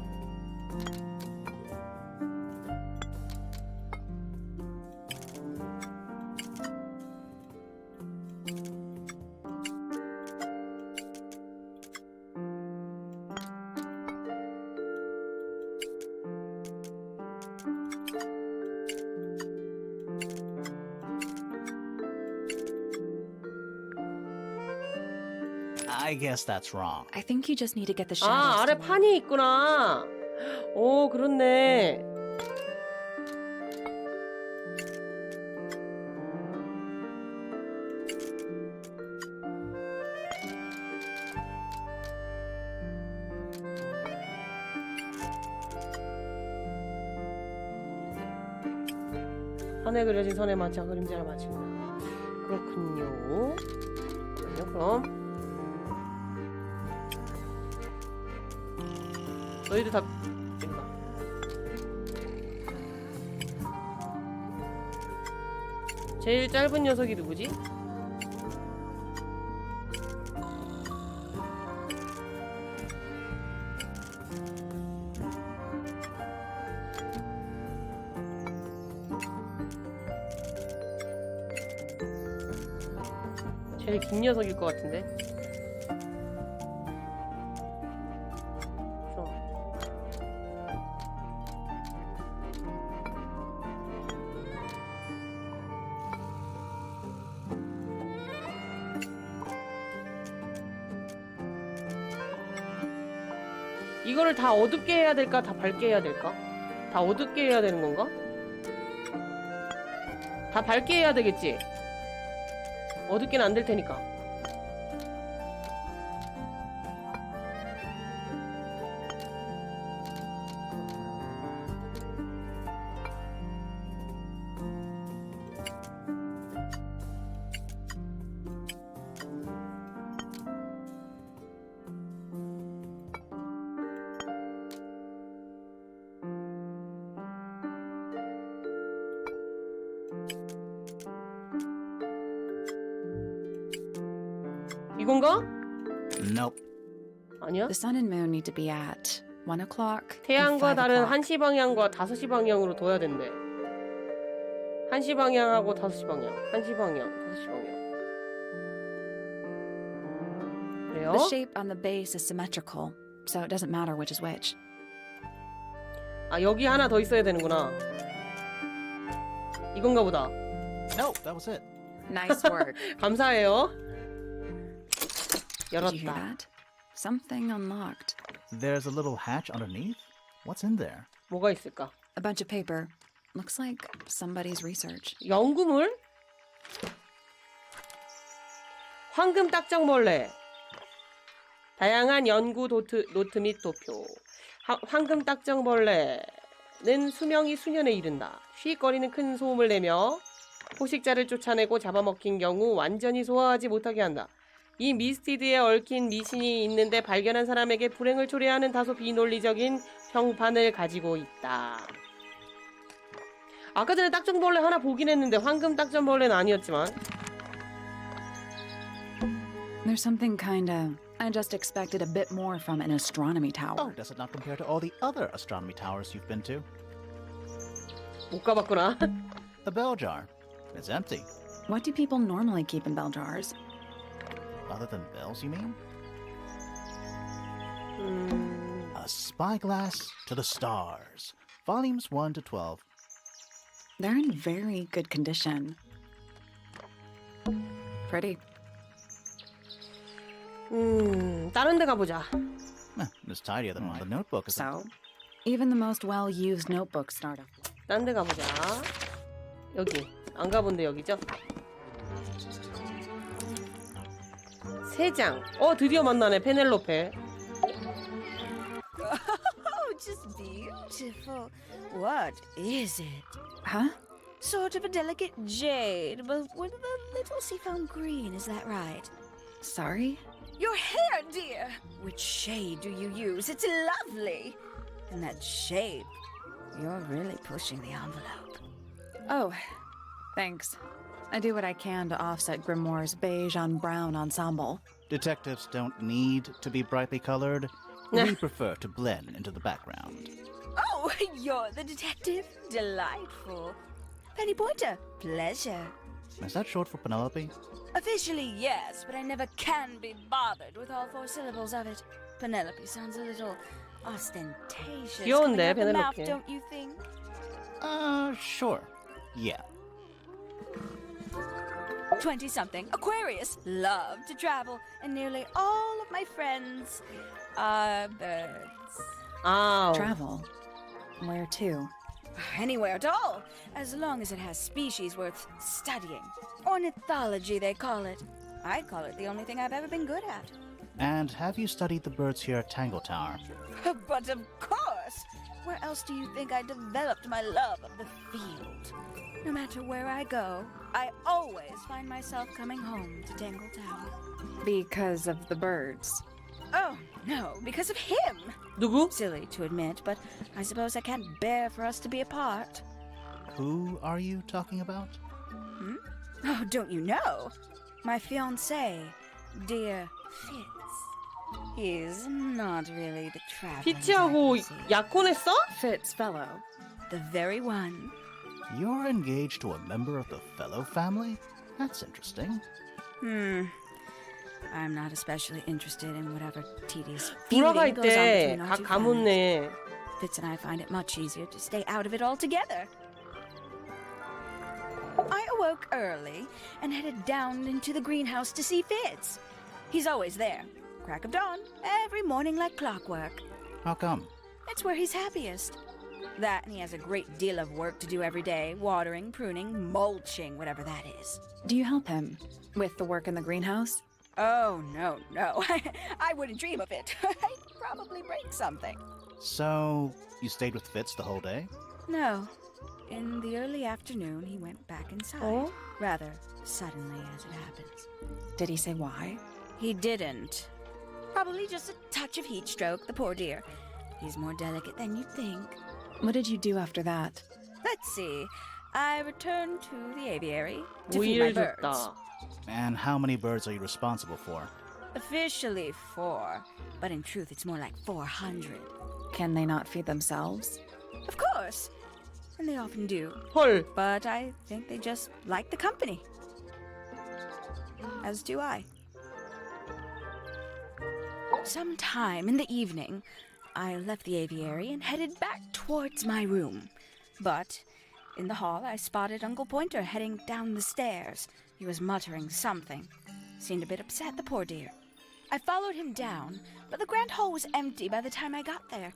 I guess that's wrong. I think you just need to get the shadows. 아, 아래 to work. 판이 있구나. 오, 그렇네. 판에 그려진 선에 맞춰 그림자를 맞춥니다. 그렇군요. 그럼 너희들 다 된다. 제일 짧은 녀석이 누구지? 제일 긴 녀석일 것 같은데. 이거를 다 어둡게 해야 될까? 다 밝게 해야 될까? 다 어둡게 해야 되는 건가? 다 밝게 해야 되겠지? 어둡게는 안 될 테니까. 이건가? Nope. 아니야? The sun and moon need to be at 1 o'clock. and 태양과 5 달은 o'clock. 1시 방향과 5시 방향으로 둬야 된대. 1시 방향하고 5시 방향. 1시 방향, 5시 방향. 그래요? The shape on the base is symmetrical, so it doesn't matter which is which. 아, 여기 하나 더 있어야 되는구나. 이건가 보다. Nope, that was it. Nice work. 감사해요. Did you hear 열었다. that? Something unlocked. There's a little hatch underneath. What's in there? 뭐가 있을까? A bunch of paper. Looks like somebody's research. 연구물? 황금 딱정벌레. 다양한 연구 노트 및 도표. 황금 딱정벌레는 수명이 수년에 이른다. 휘거리는 큰 소음을 내며 포식자를 쫓아내고 잡아먹힌 경우 완전히 소화하지 못하게 한다. 이 미스티드에 얽힌 미신이 있는데 발견한 사람에게 불행을 초래하는 다소 비논리적인 평판을 가지고 있다. 아까 전에 딱정벌레 하나 보긴 했는데 황금 딱정벌레는 아니었지만. There's something kinda. I just expected a bit more from an astronomy tower. Oh, does it not compare to all the other astronomy towers you've been to? 못 가봤구나. The bell jar. It's empty. What do people normally keep in bell jars? Other than bells, you mean? A Spyglass to the Stars. Volumes 1 to 12. They're in very good condition. Pretty. 다른 데 가보자. It's tidier than mine. The notebook is So, even the most well-used notebooks start off. 다른 데 가보자. 여기. 안 가본 데 여기죠? 세 장. 드디어 만나네. 페넬로페. Oh, just beautiful. What is it? Huh? Sort of a delicate jade, but with a little seafoam green, is that right? Sorry? Your hair, dear! Which shade do you use? It's lovely! And that shape. You're really pushing the envelope. Oh, thanks. I do what I can to offset Grimoire's beige on brown ensemble. Detectives don't need to be brightly colored. We prefer to blend into the background. Oh, you're the detective? Delightful. Penny Pointer, pleasure. Is that short for Penelope? Officially, yes, but I never can be bothered with all 4 syllables of it. Penelope sounds a little ostentatious coming 귀여운데, out the mouth, Penelope. don't you think? Sure. Yeah. 20-something, Aquarius, love to travel, and nearly all of my friends are birds. 아, Travel? Where to? Anywhere at all, as long as it has species worth studying. Ornithology, they call it. I call it the only thing I've ever been good at. And have you studied the birds here at Tangle Tower? But of course! Where else do you think I developed my love of the field? No matter where I go, I always find myself coming home to Tangle Tower. Because of the birds. Oh, no, because of him! 누구? Silly to admit, but I suppose I can't bear for us to be apart. Who are you talking about? Oh, don't you know? My fiancé, dear Fitz. He's not really the traveling 피치하고 type, you see. 약혼했어? Fitz fellow. The very one. You're engaged to a member of the Fellow family? That's interesting. I'm not especially interested in whatever tedious 돌아갈 feuding goes on 때 between our 각 two families. 가문네. Fitz and I find it much easier to stay out of it altogether. I awoke early and headed down into the greenhouse to see Fitz. He's always there, crack of dawn, every morning like clockwork. How come? It's where he's happiest. That and he has a great deal of work to do every day, watering, pruning, mulching, whatever that is. Do you help him with the work in the greenhouse? Oh, no. I wouldn't dream of it. I'd probably break something. So, you stayed with Fitz the whole day? No. In the early afternoon, he went back inside. Oh? Rather suddenly, as it happens. Did he say why? He didn't. Probably just a touch of heat stroke, the poor dear. He's more delicate than you'd think. What did you do after that? Let's see. I returned to the aviary to feed my 오이를 birds. 줬다. And how many birds are you responsible for? Officially 4, but in truth it's more like 400. Can they not feed themselves? Of course. And they often do. 헐. But I think they just like the company. As do I. Sometime in the evening, I left the aviary and headed back towards my room. But in the hall, I spotted Uncle Pointer heading down the stairs. He was muttering something. Seemed a bit upset, the poor dear. I followed him down, but the grand hall was empty by the time I got there.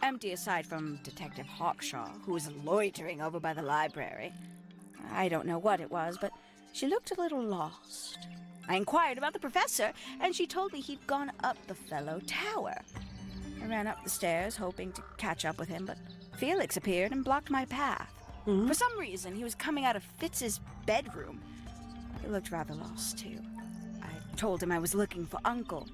Empty aside from Detective Hawkshaw, who was loitering over by the library. I don't know what it was, but she looked a little lost. I inquired about the professor, and she told me he'd gone up the Fellow Tower. I ran up the stairs, hoping to catch up with him, but Felix appeared and blocked my path. For some reason, he was coming out of Fitz's bedroom. He looked rather lost, too. I told him I was looking for Uncle.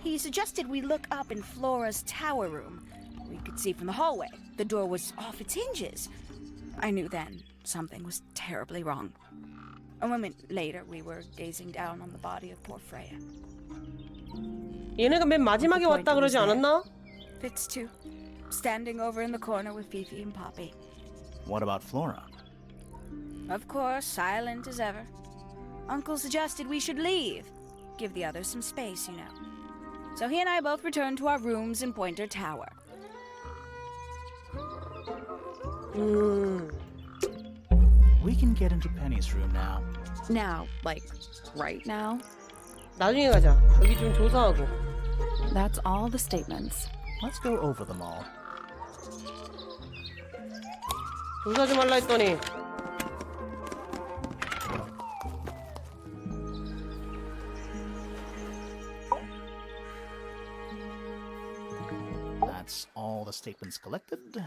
He suggested we look up in Flora's tower room. We could see from the hallway. The door was off its hinges. I knew then something was terribly wrong. A moment later, we were gazing down on the body of poor Freya. 얘네가 맨 마지막에 왔다 그러지 않았나? Fitz, too, standing over in the corner with Fifi and Poppy. What about Flora? Of course, silent as ever. Uncle suggested we should leave. Give the others some space, you know. So he and I both returned to our rooms in Pointer Tower. We can get into Penny's room now. Now, like, right now? 나중에 가자. 여기 좀 조사하고. That's all the statements. Let's go over them all. 조사 좀 할라 했더니 That's all the statements collected.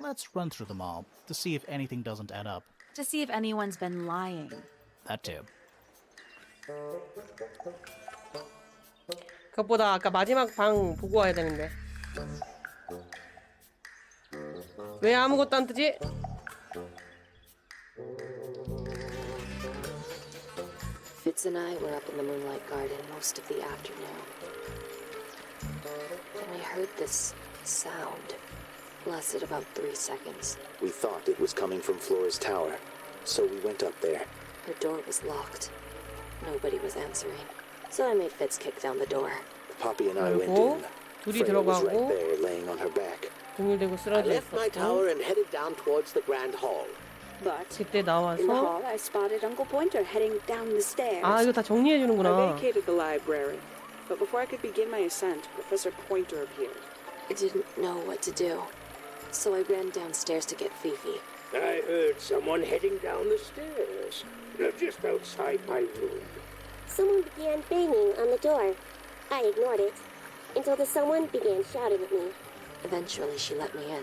Let's run through them all to see if anything doesn't add up. To see if anyone's been lying. That too. 그것보다 아까 마지막 방 보고 와야 되는데. 왜 아무것도 안 뜨지? Fitz and I were up in the Moonlight Garden most of the afternoon. And we heard this sound. Lasted about 3 seconds. We thought it was coming from Flora's tower, so we went up there. Her door was locked. Nobody was answering. So I made Fitz kick down the door. Poppy and I went 그리고 in. 둘이 Freya was right 들어가고 there, laying on her back. 동일되고 I 쓰러져 left my tower 있었고 and headed down towards the Grand Hall. But 그때 in the 나와서 hall, I spotted Uncle Pointer heading down the stairs. 아 이거 다 정리해 I 주는구나. vacated the library, but before I could begin my ascent, Professor Pointer appeared. I didn't know what to do. So I ran downstairs to get Fifi. I heard someone heading down the stairs. Just outside my room. Someone began banging on the door. I ignored it until the someone began shouting at me. Eventually, she let me in.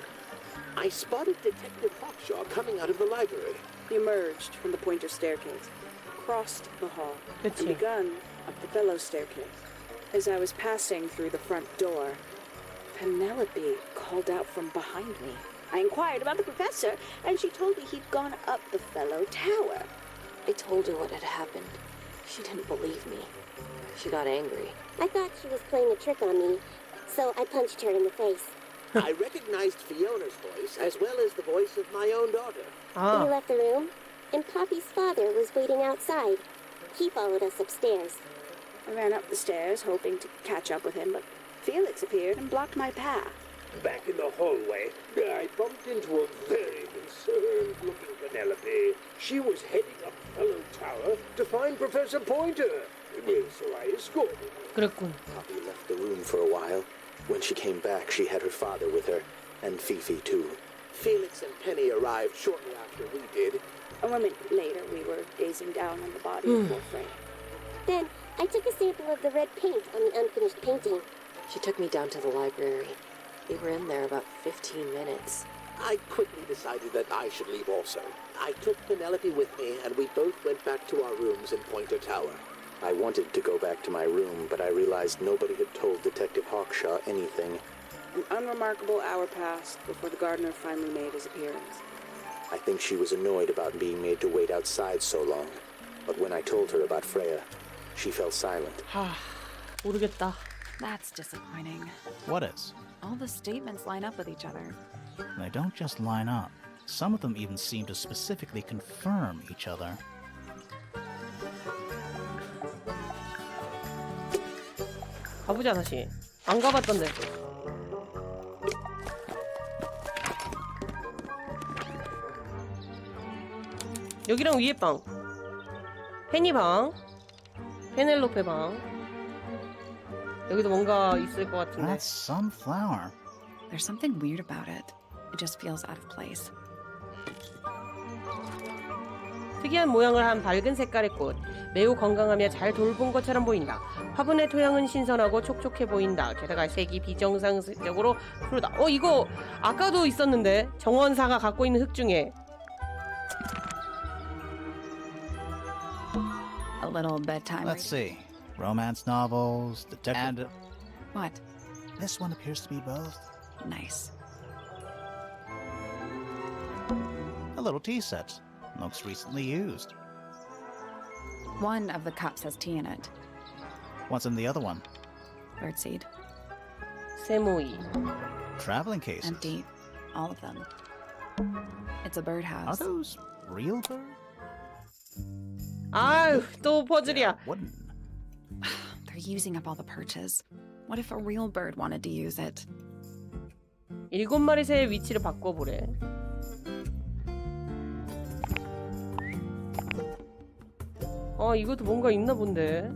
I spotted Detective Hawkshaw coming out of the library. He emerged from the Pointer staircase, crossed the hall, and 그치. begun up the fellow staircase. As I was passing through the front door, Penelope called out from behind me. I inquired about the professor, and she told me he'd gone up the fellow tower. I told her what had happened. She didn't believe me. She got angry. I thought she was playing a trick on me, so I punched her in the face. I recognized Fiona's voice as well as the voice of my own daughter. We 아 left the room, and Poppy's father was waiting outside. He followed us upstairs. I ran up the stairs, hoping to catch up with him, but Felix appeared and blocked my path. Back in the hallway, I bumped into a very concerned-looking Penelope. She was heading up Fellow Tower to find Professor Pointer. So I escorted her. 그랬군. Poppy left the room for a while. When she came back, she had her father with her, and Fifi too. Felix and Penny arrived shortly after we did. A moment later, we were gazing down on the body of poor Freya. Then I took a sample of the red paint on the unfinished painting. She took me down to the library. We were in there about 15 minutes. I quickly decided that I should leave also. I took Penelope with me, and we both went back to our rooms in Pointer Tower. I wanted to go back to my room, but I realized nobody had told Detective Hawkshaw anything. An unremarkable hour passed before the gardener finally made his appearance. I think she was annoyed about being made to wait outside so long. But when I told her about Freya, she fell silent. 하 모르겠다. That's disappointing. What is? All the statements line up with each other. They don't just line up. Some of them even seem to specifically confirm each other. 가보자 다시. 안 가봤던데. 여기랑 위에 방. 페니 방. 페넬로페 방. 여기도 뭔가 있을 것 같은데. That's some flower. There's something weird about it. It just feels out of place. 특이한 모양을 한 밝은 색깔의 꽃. 매우 건강하며 잘 돌본 것처럼 보인다. 화분의 토양은 신선하고 촉촉해 보인다. 게다가 색이 비정상적으로 푸르다. 이거 아까도 있었는데 정원사가 갖고 있는 흙 중에. A little bedtime. Let's see. Romance novels, detective... And What? this one appears to be both. Nice. A little tea set. Looks recently used. One of the cups has tea in it. What's in the other one? Birdseed. 세모이. Traveling cases. Empty. All of them. It's a Are birdhouse. those real birds? 아유 또 퍼즐이야. Wooden. They're using up all the perches. What if a real bird wanted to use it? 7마리 새의 위치를 바꿔보래. 이것도 뭔가 있나 본데.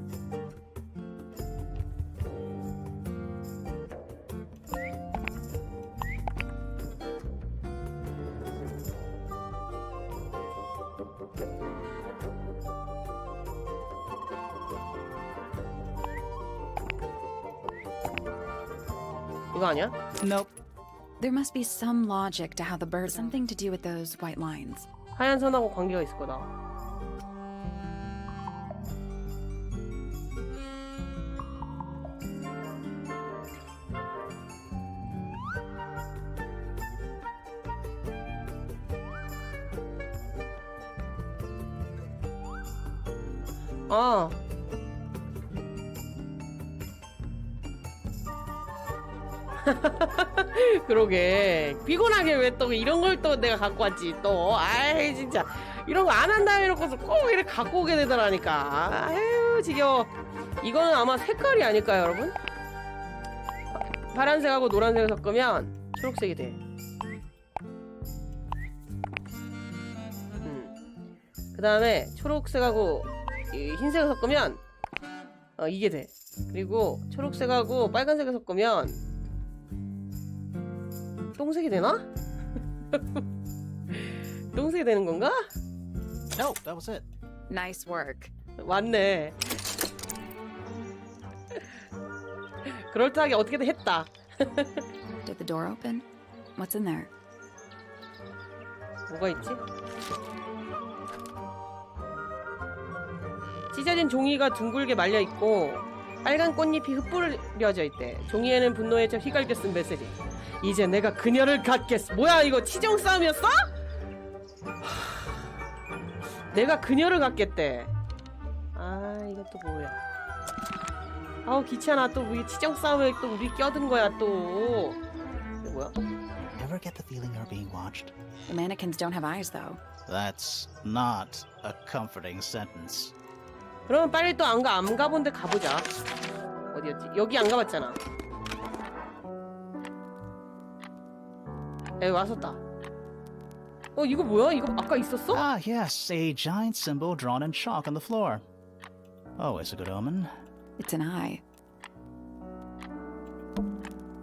이거 아니야? Nope. There must be some logic to how the bird. Something to do with those white lines. 하얀 선하고 관계가 있을 거다. 아. 그러게 피곤하게 왜 또 이런 걸 또 내가 갖고 왔지 또. 아이 진짜 이런 거 안 한다 해놓고서 꼭 이렇게 갖고 오게 되더라니까. 아유 지겨워. 이거는 아마 색깔이 아닐까요 여러분? 파란색하고 노란색을 섞으면 초록색이 돼. 그 다음에 초록색하고 이 흰색을 섞으면 이게 돼. 그리고 초록색하고 빨간색을 섞으면 똥색이 되나? 똥색이 되는 건가? No, that was it. Nice work. 맞네. 그럴듯하게 어떻게든 했다. Did the door open? What's in there? 뭐가 있지? 찢어진 종이가 둥글게 말려 있고 빨간 꽃잎이 흩뿌려져 있대. 종이에는 분노에 휘갈겨 쓴 메시지. 이제 내가 그녀를 갖겠어. 뭐야 이거 치정 싸움이었어? 내가 그녀를 갖겠대. 아 이것도 뭐야? 아우 귀찮아. 또 우리 치정 싸움에 또 우리 껴든 거야 또. 이거 뭐야? Ever get the feeling you're being watched? The mannequins don't have eyes, though. That's not a comforting sentence. 그러면 빨리 또 안 가본 데 가보자. 어디였지? 여기 안 가봤잖아. 여기 왔었다. 이거 뭐야? 이거 아까 있었어? Ah, yes, a giant symbol drawn in chalk on the floor. Always a good omen. It's an eye.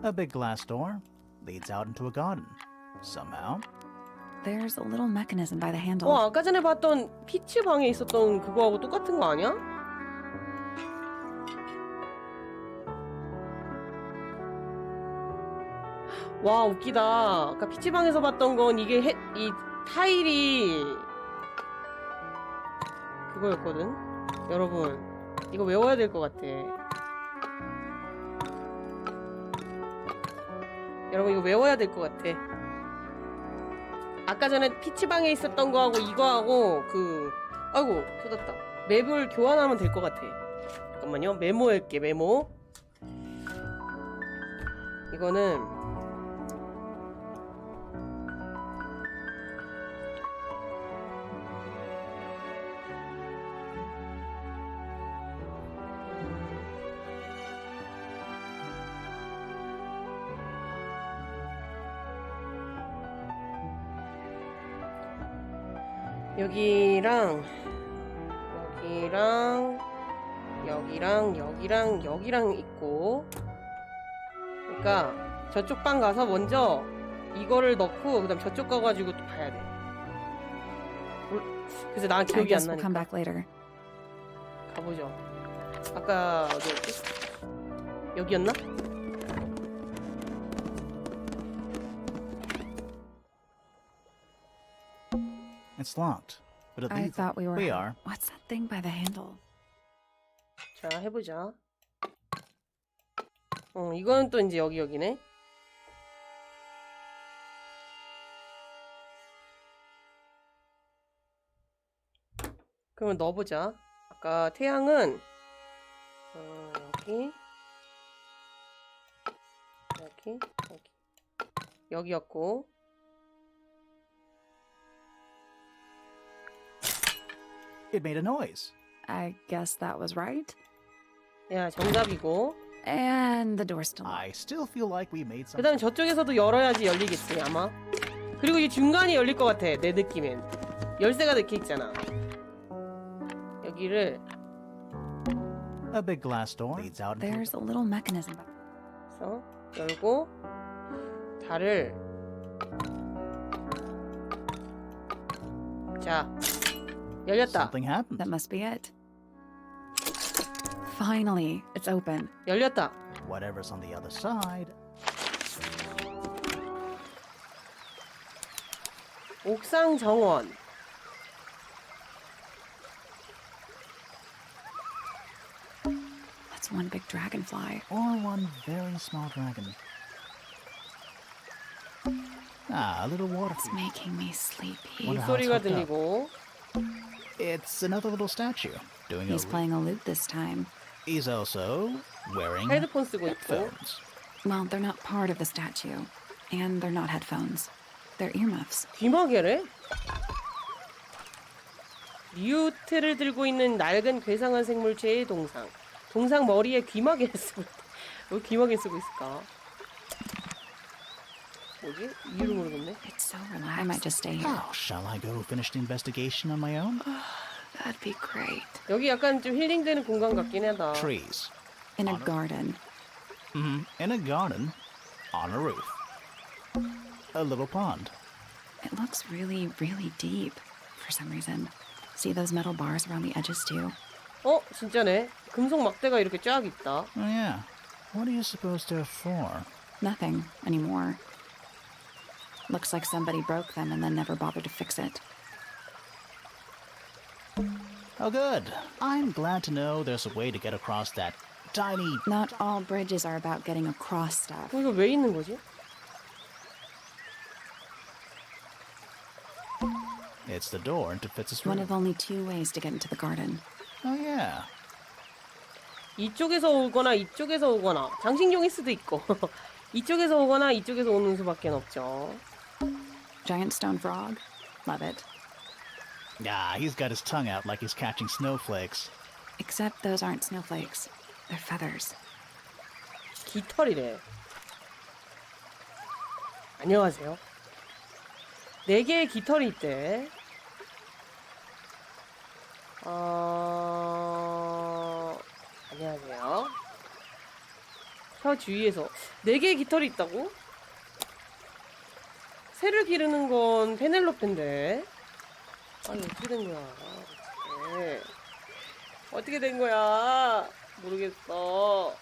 A big glass door leads out into a garden. Somehow. There's a little mechanism by the handle. 아까 전에 봤던 피치 방에 있었던 그거하고 똑같은 거 아니야? 와 웃기다. 아까 피치 방에서 봤던 건 이게 이 타일이 그거였거든. 여러분 이거 외워야 될 것 같아. 여러분 이거 외워야 될 것 같아. 아까 전에 피치방에 있었던 거하고 이거하고 아이고 쏟았다. 맵을 교환하면 될 것 같아. 잠깐만요. 메모할게. 메모. 이거는 여기랑 있고. 그러니까 저쪽 방 가서 먼저 이거를 넣고 그다음 저쪽 가가지고 또 봐야 돼. 그래서 난 I 기억이 안 guess we'll come 나니까. back later. 가보죠. 아까 어디였지? 여기였나? It's locked. But at I least thought we were. we are. What's that thing by the handle? 자, 해보자. 이거는 또 이제 여기네. 그러면 넣어보자. 아까 태양은 여기였고. It made a noise. I guess that was right. 야, 정답이고. And the door's still locked. I still feel like we made some. 그 다음에 저쪽에서도 열어야지 열리겠지 아마. 그리고 이 중간이 열릴 것 같아 내 느낌엔. 열쇠가 이렇게 있잖아. 여기를 A big glass door leads out into There's a little mechanism. 그래서 열고 달을 자 열렸다. something happened. That must be it. Finally, it's open. 열렸다. Whatever's on the other side. 옥상 정원. That's one big dragonfly. Or one very small dragon. Ah, a little water. It's making me sleepy. Wonder how it's 소리가 hooked up. 들리고 It's another little statue doing He's playing a lute this time. He's also wearing 헤드폰 쓰고 있고. headphones. Well, they're not part of the statue. And they're not headphones. They're earmuffs. 귀마개래? 리우트를 들고 있는 낡은 괴상한 생물체의 동상. 동상 머리에 귀마개를 쓰고 있다. 왜 귀마개 쓰고 있을까? 뭐지? 이유를 모르겠네. It's so relaxed. I might just stay here. Oh, shall I go finish the investigation on my own? That'd be great. 여기 약간 좀 힐링되는 공간 같긴 하다. Trees. In a garden. In a garden. On a roof. A little pond. It looks really, really deep for some reason. See those metal bars around the edges too? 어? 진짜네. 금속 막대가 이렇게 쫙 있다. Oh, yeah. What do you suppose they're for? Nothing anymore. Looks like somebody broke them and then never bothered to fix it. Oh, good. I'm glad to know there's a way to get across that tiny... Not all bridges are about getting across stuff. 이거 왜 있는 거지? It's the door into Fitz's One room. of only 2 ways to get into the garden. Oh, yeah. 이쪽에서 오거나 이쪽에서 오거나 장식용일 수도 있고 이쪽에서 오거나 이쪽에서 오는 수밖에 없죠. Giant stone frog? Love it. Ah, he's got his tongue out like he's catching snowflakes. Except those aren't snowflakes. They're feathers. 깃털이래. 안녕하세요. 4개의 깃털이 있대. 안녕하세요. 혀 주위에서 4개의 깃털이 있다고? 새를 기르는 건 페넬로페인데. 아니 어떻게 된 거야? 네. 어떻게 된 거야? 모르겠어.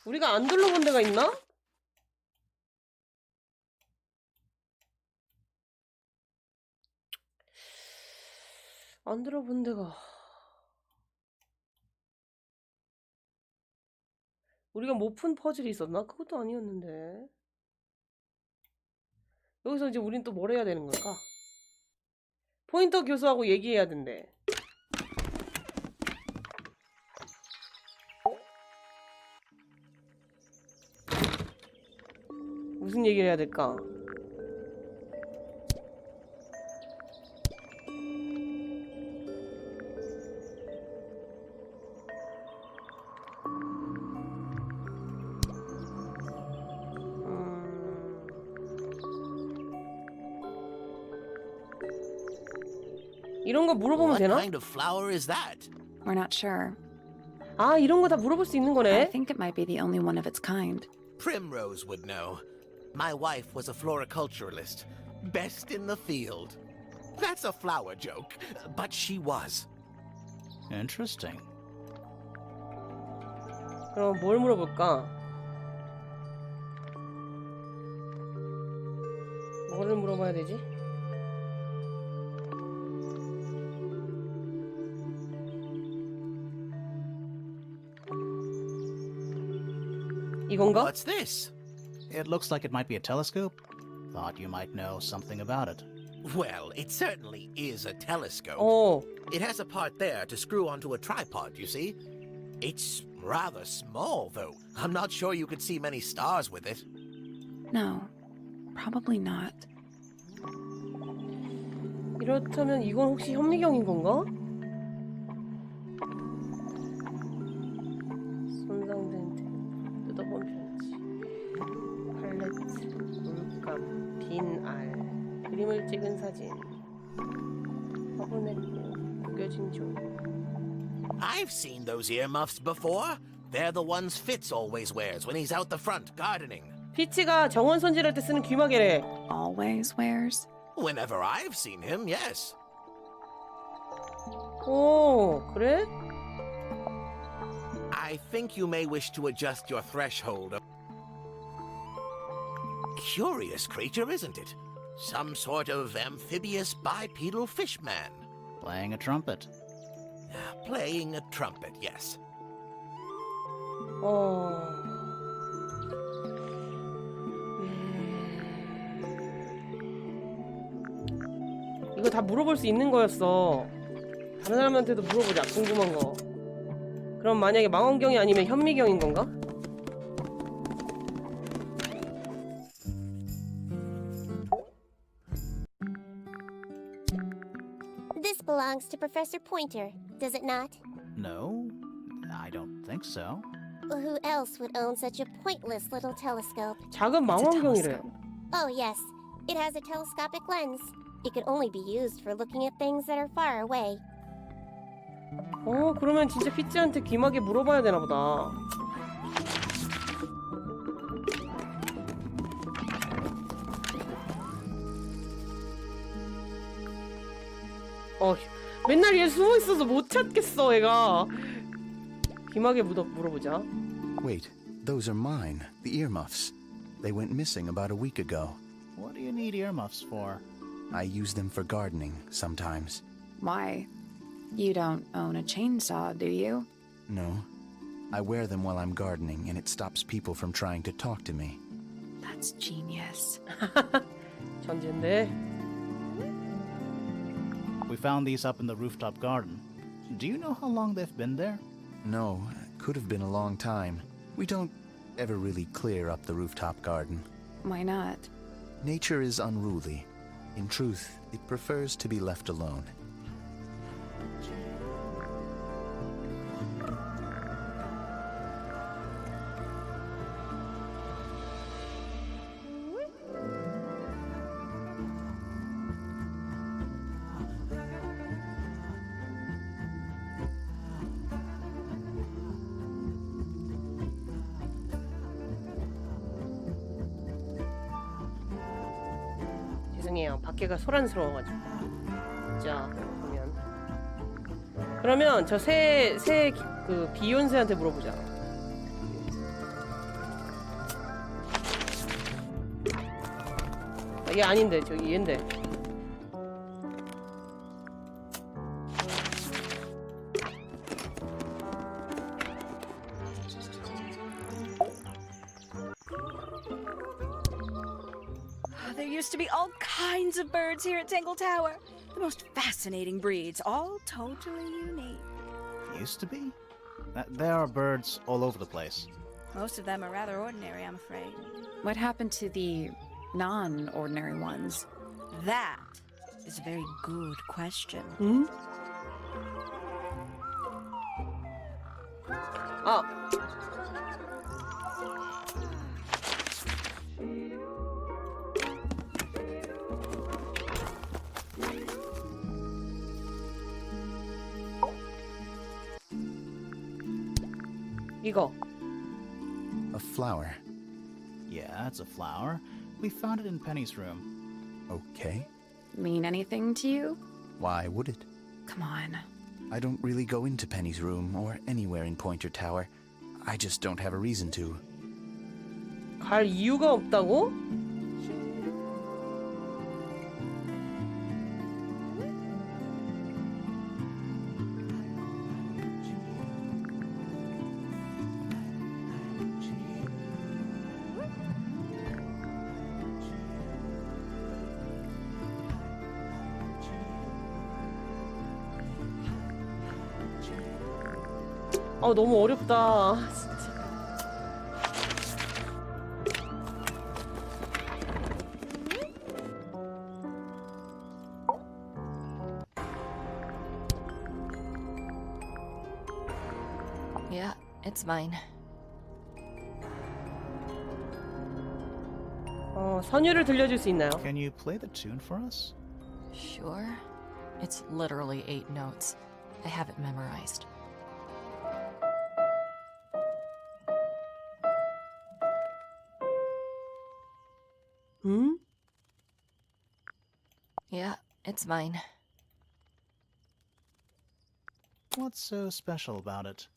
우리가 안 둘러본 데가 있나? 안 들어본 데가. 우리가 못 푼 퍼즐이 있었나? 그것도 아니었는데. 여기서 이제 우린 또 뭘 해야 되는 걸까? 포인터 교수하고 얘기해야 된대. 무슨 얘기를 해야 될까? 이런 거 물어보면 되나? What kind of flower is that? We're not sure. 아, 이런 거 다 물어볼 수 있는 I 거네. think it might be the only one of its kind. Primrose would know. My wife was a floriculturalist. Best in the field. That's a flower joke, but she was. Interesting. 그럼 뭘 물어볼까? 뭐를 물어봐야 되지? 이건가? What's this? It looks like it might be a telescope. Thought you might know something about it. Well, it certainly is a telescope. 어, It has a part there to screw onto a tripod, you see? It's rather small, though. I'm not sure you could see many stars with it. No, probably not. 이렇다면 이건 혹시 현미경인 건가? 손상된 템, 뜯어본 편지, 팔레트, 물감, 빈 알, 그림을 찍은 사진, 화분했고 구겨진 종. I've seen those earmuffs before. They're the ones Fitz always wears when he's out the front gardening. 피치가 정원 손질할 때 쓰는 귀마개래. Always wears? Whenever I've seen him, yes. 오, 그래? I think you may wish to adjust your threshold. Curious creature, isn't it? Some sort of amphibious bipedal fishman. Playing a trumpet. Playing a trumpet, yes. 이거 다 물어볼 수 있는 거였어. 다른 사람한테도 물어보자. 궁금한 거. 그럼 만약에 망원경이 아니면 현미경인 건가? This belongs to Professor Pointer, does it not? No, I don't think so. Well, who else would own such a pointless little telescope? 작은 망원경이래요. Oh, yes. It has a telescopic lens. It could only be used for looking at things that are far away. 그러면 진짜 피찌한테 귀마개 물어봐야 되나 보다. 맨날 얘 숨어 있어서 못 찾겠어, 얘가. 귀마개 물어보자. Wait, those are mine, the earmuffs. They went missing about a week ago. What do you need earmuffs for? I use them for gardening sometimes. Why? You don't own a chainsaw, do you? No. I wear them while I'm gardening, and it stops people from trying to talk to me. That's genius. 천재인데. We found these up in the rooftop garden. Do you know how long they've been there? No, could have been a long time. We don't ever really clear up the rooftop garden. Why not? Nature is unruly. In truth, it prefers to be left alone. 죄송해요. 밖에가 소란스러워가지고. 자, 그러면 저 그 비욘세한테 물어보자. 얘 아닌데, 저기 얘인데. There used to be all kinds of birds here at Tangle Tower. The most fascinating breeds, all totally unique. Used to be? There are birds all over the place. Most of them are rather ordinary, I'm afraid. What happened to the non-ordinary ones? That is a very good question. 응? 이거. A flower. Yeah, it's a flower. We found it in Penny's room. Okay. Mean anything to you? Why would it? Come on. I don't really go into Penny's room or anywhere in Pointer Tower. I just don't have a reason to. 갈 이유가 없다고? 너무 어렵다. 진짜. Yeah, it's mine. 선율을 들려줄 수 있나요? Can you play the tune for us? Sure. It's literally 8 notes. I have it memorized. 응? Yeah, it's mine. What's so special about it?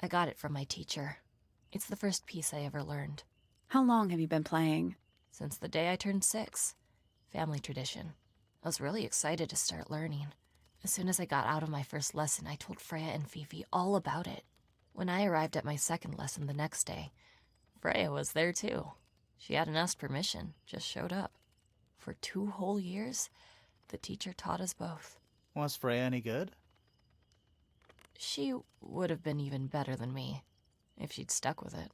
I got it from my teacher. It's the first piece I ever learned. How long have you been playing? Since the day I turned 6. Family tradition. I was really excited to start learning. As soon as I got out of my first lesson, I told Freya and Fifi all about it. When I arrived at my second lesson the next day, Freya was there too. She hadn't asked permission, just showed up. For 2 whole years, the teacher taught us both. Was Freya any good? She would have been even better than me if she'd stuck with it.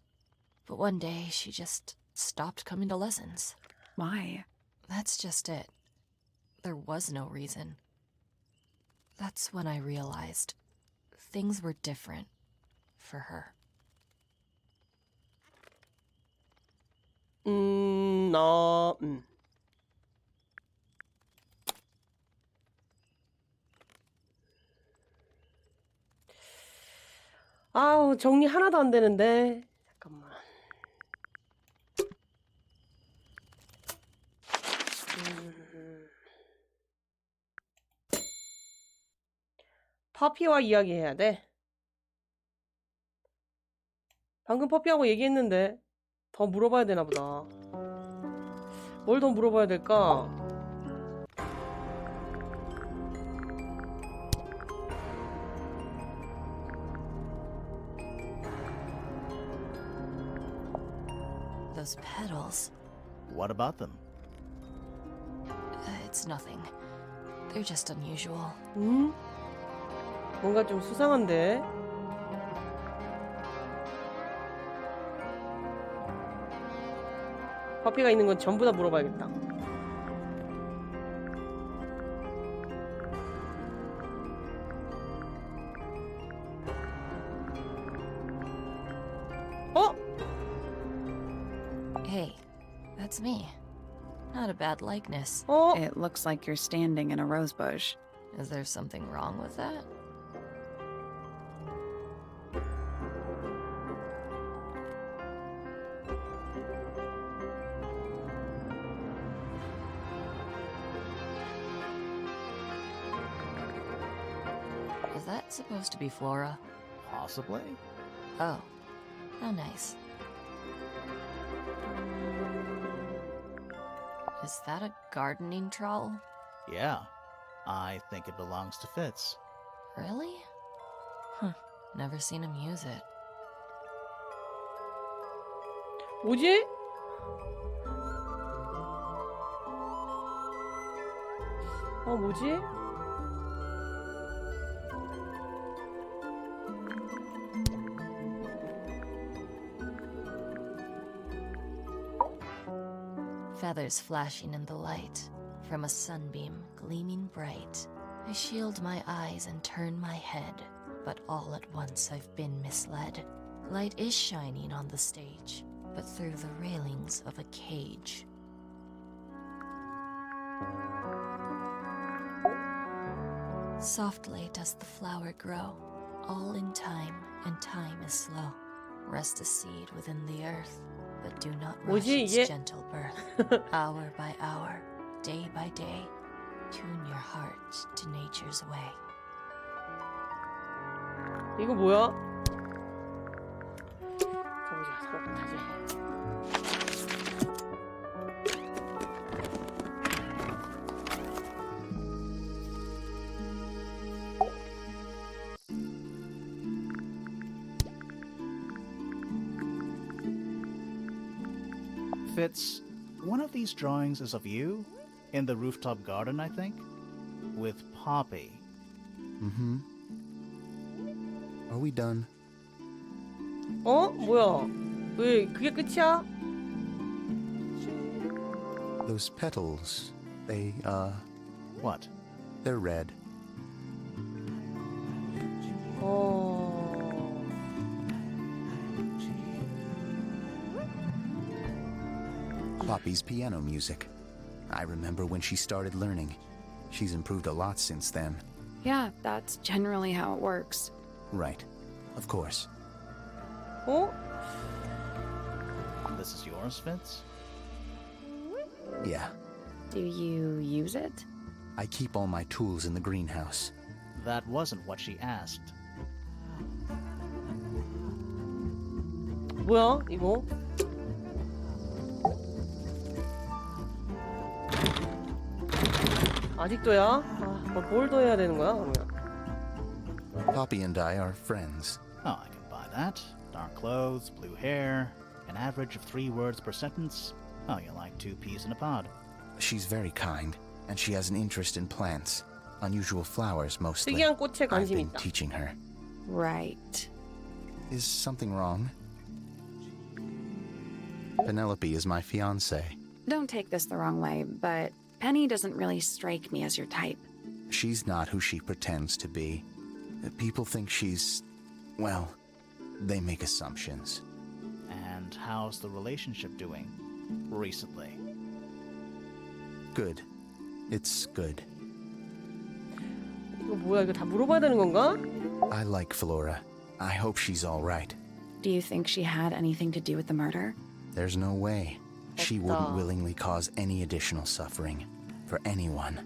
But one day, she just stopped coming to lessons. Why? That's just it. There was no reason. That's when I realized things were different for her. 아우, 정리 하나도 안 되는데. 잠깐만. 퍼피와 이야기해야 돼. 방금 퍼피하고 얘기했는데 더 물어봐야 되나 보다. 뭘 더 물어봐야 될까? Those petals. What about them? It's nothing. They're just unusual. 뭔가 좀 수상한데? 퍼피가 있는 건 전부 다 물어봐야겠다. 어? Hey, that's me. Not a bad likeness. 어? It looks like you're standing in a rose bush. Is there something wrong with that? Is that supposed to be Flora? Possibly? Oh, how nice. Is that a gardening trowel? Yeah. I think it belongs to Fitz. Really? Huh. Never seen him use it. 뭐지? 뭐지? Feathers flashing in the light, from a sunbeam gleaming bright. I shield my eyes and turn my head, but all at once I've been misled. Light is shining on the stage, but through the railings of a cage. Softly does the flower grow, all in time, and time is slow. Rest a seed within the earth, but do not rush 뭐지, its 이게? gentle birth. Hour by hour, day by day, tune your heart to nature's way. 이거 뭐야? 가보자. 서울 타지. Fitz, one of these drawings is of you? In the rooftop garden, I think? With Poppy. Mm-hmm. Are we done? 뭐야? 왜 그게 끝이야? Those petals, they, What? they're red. Poppy's piano music. I remember when she started learning. She's improved a lot since then. Yeah, that's generally how it works. Right. Of course. This is yours, Fitz? Yeah. Do you use it? I keep all my tools in the greenhouse. That wasn't what she asked. 뭐야 이거? 아직도야? 뭘 더 해야 되는 거야 그러면? Poppy and I are friends. Oh, I can buy that. Dark clothes, blue hair, an average of 3 words per sentence. Oh, you're like 2 peas in a pod. She's very kind, and she has an interest in plants. Unusual flowers, mostly. 특이한 꽃에 I've 관심이 been 있다. teaching her. Right. Is something wrong? Penelope is my fiancée. Don't take this the wrong way, but Penny doesn't really strike me as your type. She's not who she pretends to be. People think she's... well, they make assumptions. And how's the relationship doing recently? Good. It's good. 이거 뭐야? 이거 다 물어봐야 되는 건가? I like Flora. I hope she's all right. Do you think she had anything to do with the murder? There's no way. She 없다. wouldn't willingly cause any additional suffering for anyone.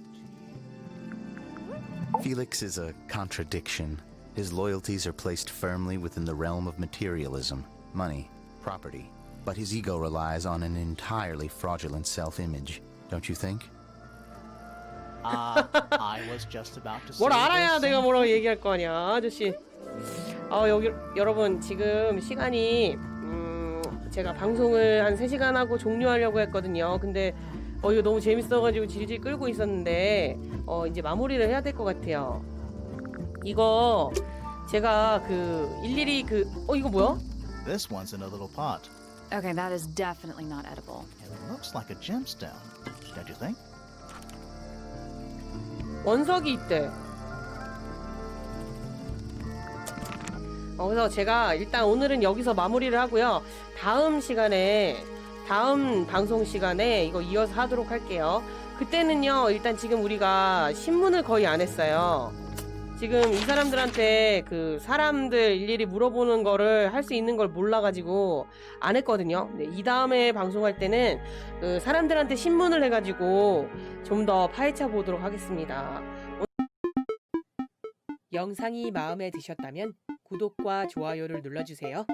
Felix is a contradiction. His loyalties are placed firmly within the realm of materialism, money, property. But his ego relies on an entirely fraudulent self-image, don't you think? I was just about to say 뭘 알아야 the 내가 same 뭐라고 얘기할 거 아니야, 아저씨. 여기 여러분 지금 시간이 제가 방송을 한 3시간 하고 종료하려고 했거든요. 근데 이거 너무 재밌어가지고 질질 끌고 있었는데 이제 마무리를 해야 될 것 같아요. 이거 제가 일일이 이거 뭐야? This one's in a little pot. Okay, that is definitely not edible. It looks like a gemstone, don't you think? 원석이 있대. 그래서 제가 일단 오늘은 여기서 마무리를 하고요. 다음 방송 시간에 이거 이어서 하도록 할게요. 그때는요, 일단 지금 우리가 신문을 거의 안 했어요. 지금 이 사람들한테 사람들 일일이 물어보는 거를 할 수 있는 걸 몰라가지고 안 했거든요. 네, 이 다음에 방송할 때는 사람들한테 신문을 해가지고 좀 더 파헤쳐 보도록 하겠습니다. 영상이 마음에 드셨다면 구독과 좋아요를 눌러주세요.